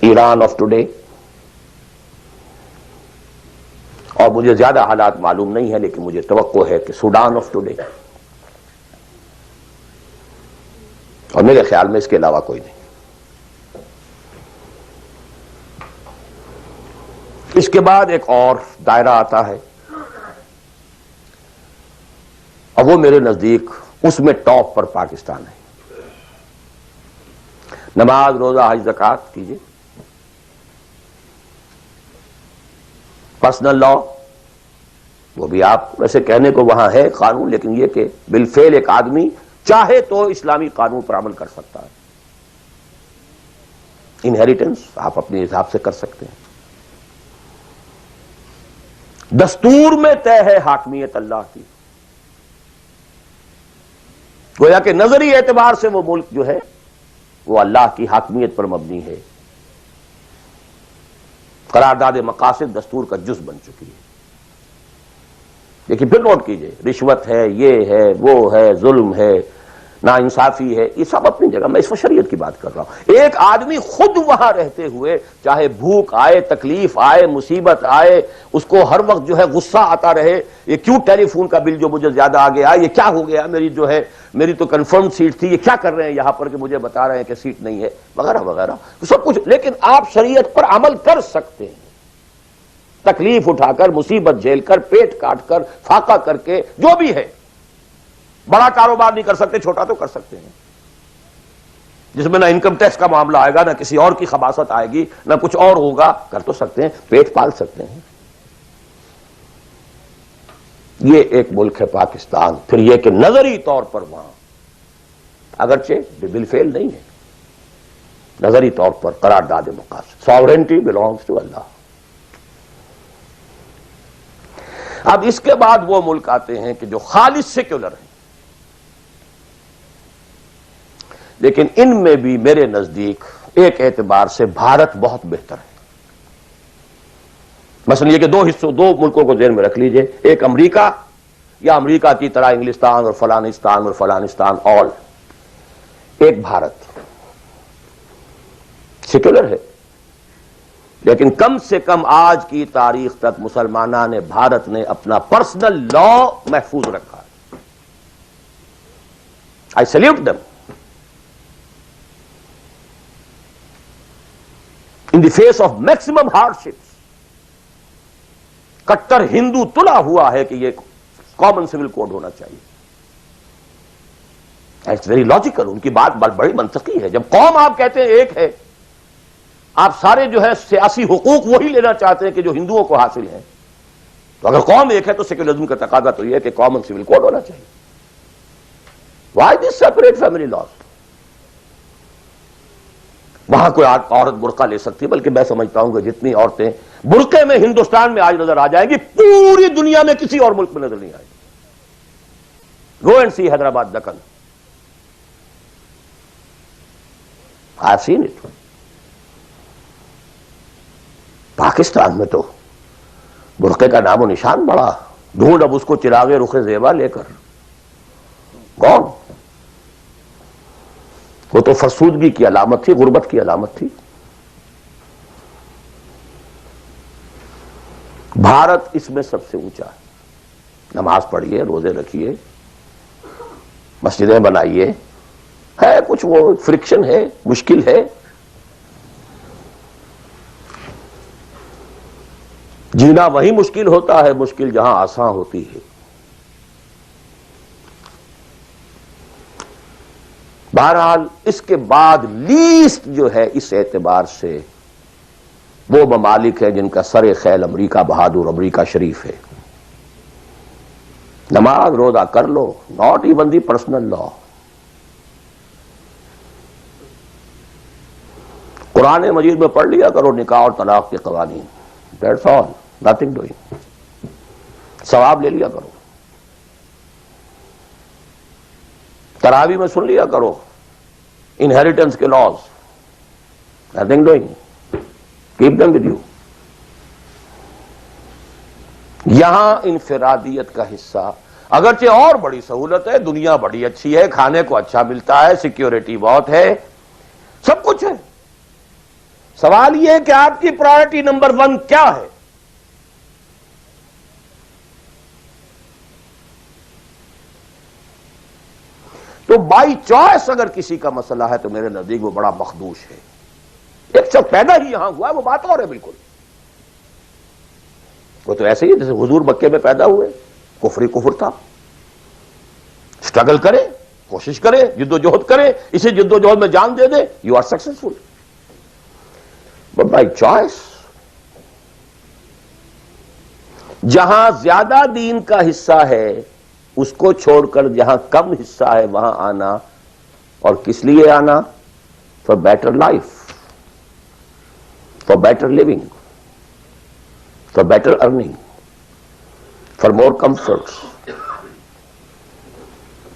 ایران آف ٹوڈے، اور مجھے زیادہ حالات معلوم نہیں ہے لیکن مجھے توقع ہے کہ سوڈان آف ٹوڈے، اور میرے خیال میں اس کے علاوہ کوئی نہیں. اس کے بعد ایک اور دائرہ آتا ہے، اور وہ میرے نزدیک اس میں ٹاپ پر پاکستان ہے. نماز، روزہ، حج، زکوٰۃ کیجیے. پرسنل لا، وہ بھی آپ ویسے کہنے کو وہاں ہے قانون، لیکن یہ کہ بالفعل ایک آدمی چاہے تو اسلامی قانون پر عمل کر سکتا ہے. انہیریٹنس آپ اپنے حساب سے کر سکتے ہیں. دستور میں طے ہے حاکمیت اللہ کی. گویا کہ نظری اعتبار سے وہ ملک جو ہے وہ اللہ کی حاکمیت پر مبنی ہے. قرارداد مقاصد دستور کا جز بن چکی ہے. لیکن پھر نوٹ کیجئے، رشوت ہے، یہ ہے، وہ ہے، ظلم ہے، ناانصافی ہے، یہ سب اپنی جگہ. میں اس وقت شریعت کی بات کر رہا ہوں. ایک آدمی خود وہاں رہتے ہوئے چاہے بھوک آئے، تکلیف آئے، مصیبت آئے، اس کو ہر وقت جو ہے غصہ آتا رہے، یہ کیوں ٹیلی فون کا بل جو مجھے زیادہ آ گیا، یہ کیا ہو گیا، میری جو ہے میری تو کنفرم سیٹ تھی، یہ کیا کر رہے ہیں یہاں پر کہ مجھے بتا رہے ہیں کہ سیٹ نہیں ہے، وغیرہ وغیرہ سب کچھ. لیکن آپ شریعت پر عمل کر سکتے ہیں. تکلیف اٹھا کر، مصیبت جھیل کر، پیٹ کاٹ کر، فاقہ کر کے، جو بھی ہے، بڑا کاروبار نہیں کر سکتے، چھوٹا تو کر سکتے ہیں، جس میں نہ انکم ٹیکس کا معاملہ آئے گا، نہ کسی اور کی خباثت آئے گی، نہ کچھ اور ہوگا، کر تو سکتے ہیں، پیٹ پال سکتے ہیں۔ یہ ایک ملک ہے پاکستان۔ پھر یہ کہ نظری طور پر وہاں اگرچہ بالفعل نہیں ہے، نظری طور پر قرارداد مقاصد، ساورنٹی بلانگس ٹو اللہ۔ اب اس کے بعد وہ ملک آتے ہیں کہ جو خالص سیکولر ہیں، لیکن ان میں بھی میرے نزدیک ایک اعتبار سے بھارت بہت بہتر ہے۔ مثلا یہ کہ دو ملکوں کو ذہن میں رکھ لیجئے، ایک امریکہ یا امریکہ کی طرح انگلستان اور فلانستان اور فلانستان، آل، ایک بھارت سیکولر ہے، لیکن کم سے کم آج کی تاریخ تک مسلمانوں نے، بھارت نے اپنا پرسنل لا محفوظ رکھا ہے۔ I salute them in the face of maximum hardships۔ کٹر ہندو تلا ہوا ہے کہ یہ کامن سول کوڈ ہونا چاہیے۔ اٹس ویری لاجیکل، ان کی بات بڑی منطقی ہے۔ جب قوم آپ کہتے ہیں ایک ہے، آپ سارے جو ہے سیاسی حقوق وہی لینا چاہتے ہیں کہ جو ہندوؤں کو حاصل ہیں، تو اگر قوم ایک ہے تو سیکولرزم کا تقاضا تو یہ ہے کہ کامن سول کوڈ ہونا چاہیے۔ Why this separate family laws? وہاں کوئی عورت برقع لے سکتی ہے، بلکہ میں سمجھتا ہوں کہ جتنی عورتیں برقعے میں ہندوستان میں آج نظر آ جائیں گی، پوری دنیا میں کسی اور ملک میں نظر نہیں آئے گی۔ Go and see Hyderabad Deccan, I have seen it. Pakistan میں تو برقعے کا نام و نشان بڑا، ڈھونڈ اب اس کو چراغ رخ زیبا لے کر، کون؟ وہ تو فرسودگی کی علامت تھی، غربت کی علامت تھی۔ بھارت اس میں سب سے اونچا ہے۔ نماز پڑھیے، روزے رکھیے، مسجدیں بنائیے، ہے کچھ وہ فرکشن ہے، مشکل ہے، جینا وہی مشکل ہوتا ہے، مشکل جہاں آسان ہوتی ہے۔ بہرحال اس کے بعد لیسٹ جو ہے اس اعتبار سے وہ ممالک ہیں جن کا سر خیل امریکہ بہادر، امریکہ شریف ہے۔ نماز روزہ کر لو، ناٹ ایون دی پرسنل لا۔ قرآن مجید میں پڑھ لیا کرو نکاح اور طلاق کے قوانین، دیٹس آل، نتھنگ ڈوئنگ، ثواب لے لیا کرو۔ تراویح میں سن لیا کرو انہیریٹنس کے laws, nothing doing, keep them with you. یہاں انفرادیت کا حصہ، اگرچہ اور بڑی سہولت ہے، دنیا بڑی اچھی ہے، کھانے کو اچھا ملتا ہے، سیکیورٹی بہت ہے، سب کچھ ہے۔ سوال یہ ہے کہ آپ کی پرائرٹی نمبر 1 کیا ہے؟ تو بائی چوائس اگر کسی کا مسئلہ ہے تو میرے نزدیک وہ بڑا مخدوش ہے۔ ایک شخص پیدا ہی یہاں ہوا ہے، وہ بات اور ہے بالکل، وہ تو ایسے ہی جیسے حضور مکے میں پیدا ہوئے، کفر تھا، اسٹرگل کرے، کوشش کرے، جد و جہد کرے، اسی جد و جہد میں جان دے دے، you are successful. But by choice جہاں زیادہ دین کا حصہ ہے اس کو چھوڑ کر جہاں کم حصہ ہے وہاں آنا، اور کس لیے آنا؟ For better life, for better living, for better earning, for more comforts,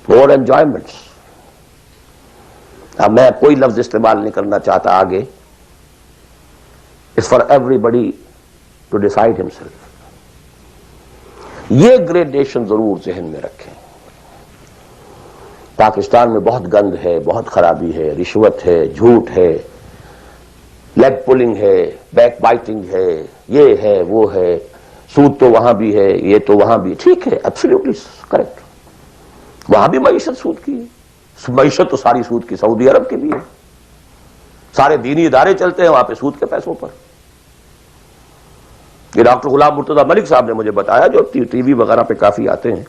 more enjoyments. اب میں کوئی لفظ استعمال نہیں کرنا چاہتا آگے، it's for everybody to decide himself. یہ گریڈیشن ضرور ذہن میں رکھیں۔ پاکستان میں بہت گند ہے، بہت خرابی ہے، رشوت ہے، جھوٹ ہے، لیگ پولنگ ہے، بیک بائٹنگ ہے، یہ ہے، وہ ہے، سود تو وہاں بھی ہے، یہ تو وہاں بھی، ٹھیک ہے، ایبسلیوٹلی کریکٹ، وہاں بھی معیشت سود کی ہے، معیشت تو ساری سود کی، سعودی عرب کی بھی ہے، سارے دینی ادارے چلتے ہیں وہاں پہ سود کے پیسوں پر۔ یہ ڈاکٹر غلام مرتضیٰ ملک صاحب نے مجھے بتایا، جو ٹی وی وغیرہ پہ کافی آتے ہیں،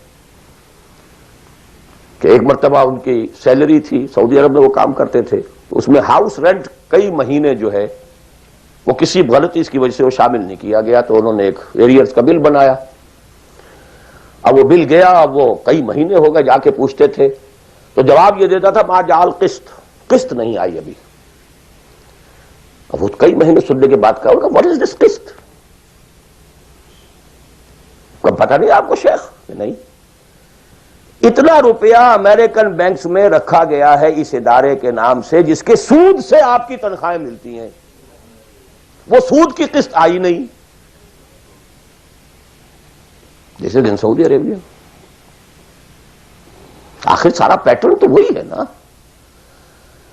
کہ ایک مرتبہ ان کی سیلری تھی، سعودی عرب میں وہ کام کرتے تھے، اس میں ہاؤس رینٹ کئی مہینے جو ہے وہ کسی غلطی کی وجہ سے وہ شامل نہیں کیا گیا، تو انہوں نے ایک ایریئرز کا بل بنایا۔ اب وہ بل گیا، اب وہ کئی مہینے ہو گئے، جا کے پوچھتے تھے تو جواب یہ دیتا تھا ما جعل قسط نہیں آئی ابھی۔ اب وہ کئی مہینے سننے کے بعد کہا واٹ از دس قسط؟ پتہ نہیں آپ کو شیخ؟ نہیں، اتنا روپیہ امریکن بینکس میں رکھا گیا ہے اس ادارے کے نام سے جس کے سود سے آپ کی تنخواہیں ملتی ہیں، وہ سود کی قسط آئی نہیں۔ جیسے دن سعودی عربیہ، آخر سارا پیٹرن تو وہی ہے نا،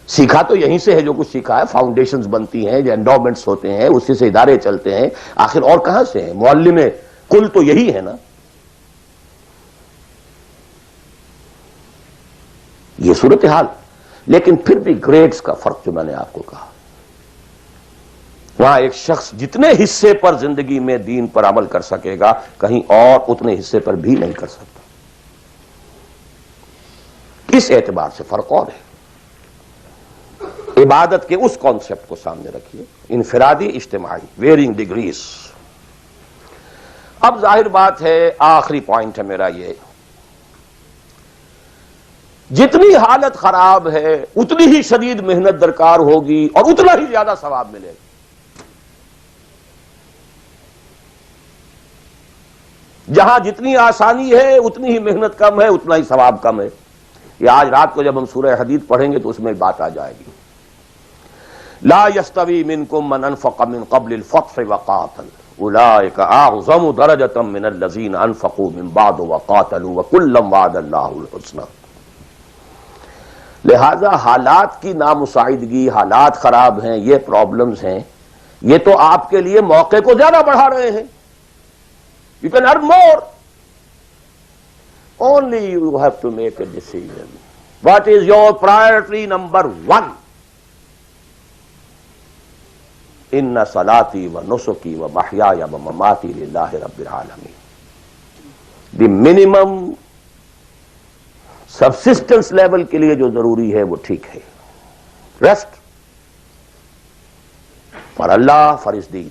سیکھا تو یہیں سے ہے جو کچھ سیکھا ہے، فاؤنڈیشنز بنتی ہیں، جو انڈومنٹس ہوتے ہیں، اسی سے ادارے چلتے ہیں، آخر اور کہاں سے ہیں؟ معلم کل تو یہی ہے نا۔ یہ صورتحال، لیکن پھر بھی گریڈز کا فرق جو میں نے آپ کو کہا، وہاں ایک شخص جتنے حصے پر زندگی میں دین پر عمل کر سکے گا، کہیں اور اتنے حصے پر بھی نہیں کر سکتا۔ اس اعتبار سے فرق اور ہے۔ عبادت کے اس کانسیپٹ کو سامنے رکھیے، انفرادی، اجتماعی، ویئرنگ ڈگریز۔ اب ظاہر بات ہے، آخری پوائنٹ ہے میرا یہ، جتنی حالت خراب ہے اتنی ہی شدید محنت درکار ہوگی اور اتنا ہی زیادہ ثواب ملے گا۔ جہاں جتنی آسانی ہے اتنی ہی محنت کم ہے، اتنا ہی ثواب کم ہے۔ یہ آج رات کو جب ہم سورہ حدید پڑھیں گے تو اس میں بات آ جائے گی۔ لا يستوي منكم من انفق من قبل الفتح وقاتل اولئك اعظم درجة من الذين انفقوا من بعد وقاتلوا وكلا وعد الله الحسنى۔ لہذا حالات کی نامساعدگی، حالات خراب ہیں، یہ پرابلمز ہیں، یہ تو آپ کے لیے موقع کو زیادہ بڑھا رہے ہیں۔ You can earn more. Only you have to make a decision. What is your priority number one? Inna salati wa nusuki wa mahyaya wa mamati lillahi rabbil alamin. The minimum subsistence level کے لیے جو ضروری ہے وہ ٹھیک ہے، rest for Allah, for اس دین۔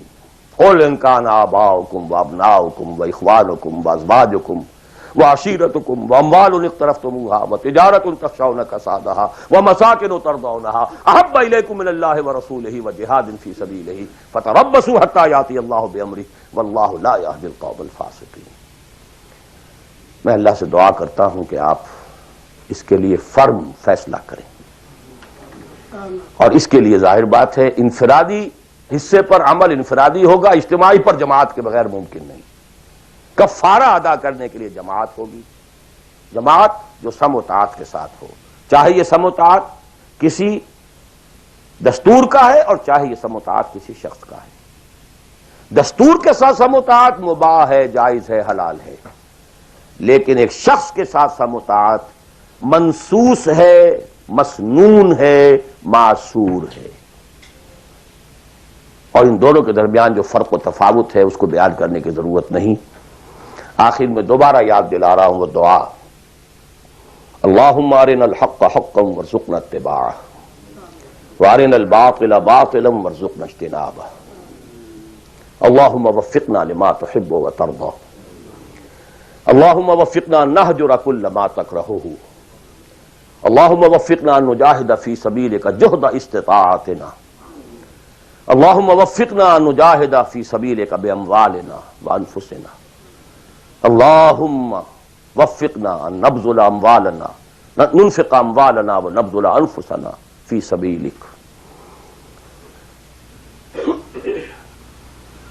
قل ان کان آباؤکم وابناؤکم واخوانکم وازواجکم وعشیرتکم واموال اقترفتموها وتجارۃ تخشون کسادها ومساکن ترضونها احب الیکم من اللہ ورسولہ وجہاد فی سبیلہ فتربصوا حتی یأتی اللہ بامرہ واللہ لا یہدی القوم الفاسقین۔ میں اللہ سے دعا کرتا ہوں کہ آپ اس کے لیے فرم فیصلہ کریں، اور اس کے لیے ظاہر بات ہے انفرادی حصے پر عمل انفرادی ہوگا، اجتماعی پر جماعت کے بغیر ممکن نہیں۔ کفارہ ادا کرنے کے لیے جماعت ہوگی، جماعت جو سم و طاعت کے ساتھ ہو، چاہے یہ سم و طاعت کسی دستور کا ہے اور چاہے یہ سم و طاعت کسی شخص کا ہے۔ دستور کے ساتھ سم و طاعت مباح ہے، جائز ہے، حلال ہے، لیکن ایک شخص کے ساتھ سم و طاعت منسوس ہے، مسنون ہے، معصور ہے، اور ان دونوں کے درمیان جو فرق و تفاوت ہے اس کو بیان کرنے کی ضرورت نہیں۔ آخر میں دوبارہ یاد دلا رہا ہوں وہ دعا، اللہم ارنا الحق حقا وارزقنا اتباعہ وارنا الباطل باطلا وارزقنا اجتنابہ، اللہم وفقنا لما تحب وترضى، اللہم وفقنا نہجر کل ما تکرہہ، اللہم وفقنا ان نجاہد فی سبیلک جہد استطاعتنا، اللہم وفقنا ان نجاہد فی سبیلک باموالنا وانفسنا، اللہم وفقنا ان نبذل اموالنا ننفق اموالنا ونبذل انفسنا فی سبیلک،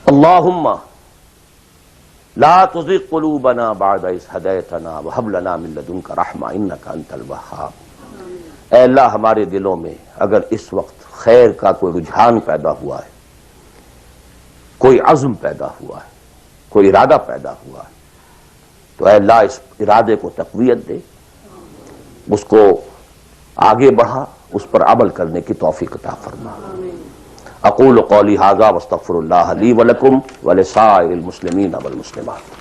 اللہم لا تزغ قلوبنا بعد اذ ہدیتنا وہب لنا من لدنک رحمہ انک انت الوہاب۔ اے اللہ، ہمارے دلوں میں اگر اس وقت خیر کا کوئی رجحان پیدا ہوا ہے، کوئی عزم پیدا ہوا ہے، کوئی ارادہ پیدا ہوا ہے، تو اے اللہ اس ارادے کو تقویت دے، اس کو آگے بڑھا، اس پر عمل کرنے کی توفیق عطا فرما۔ اقول قولی ھذا واستغفر اللہ لی ولکم ولسائر المسلمین والمسلمات.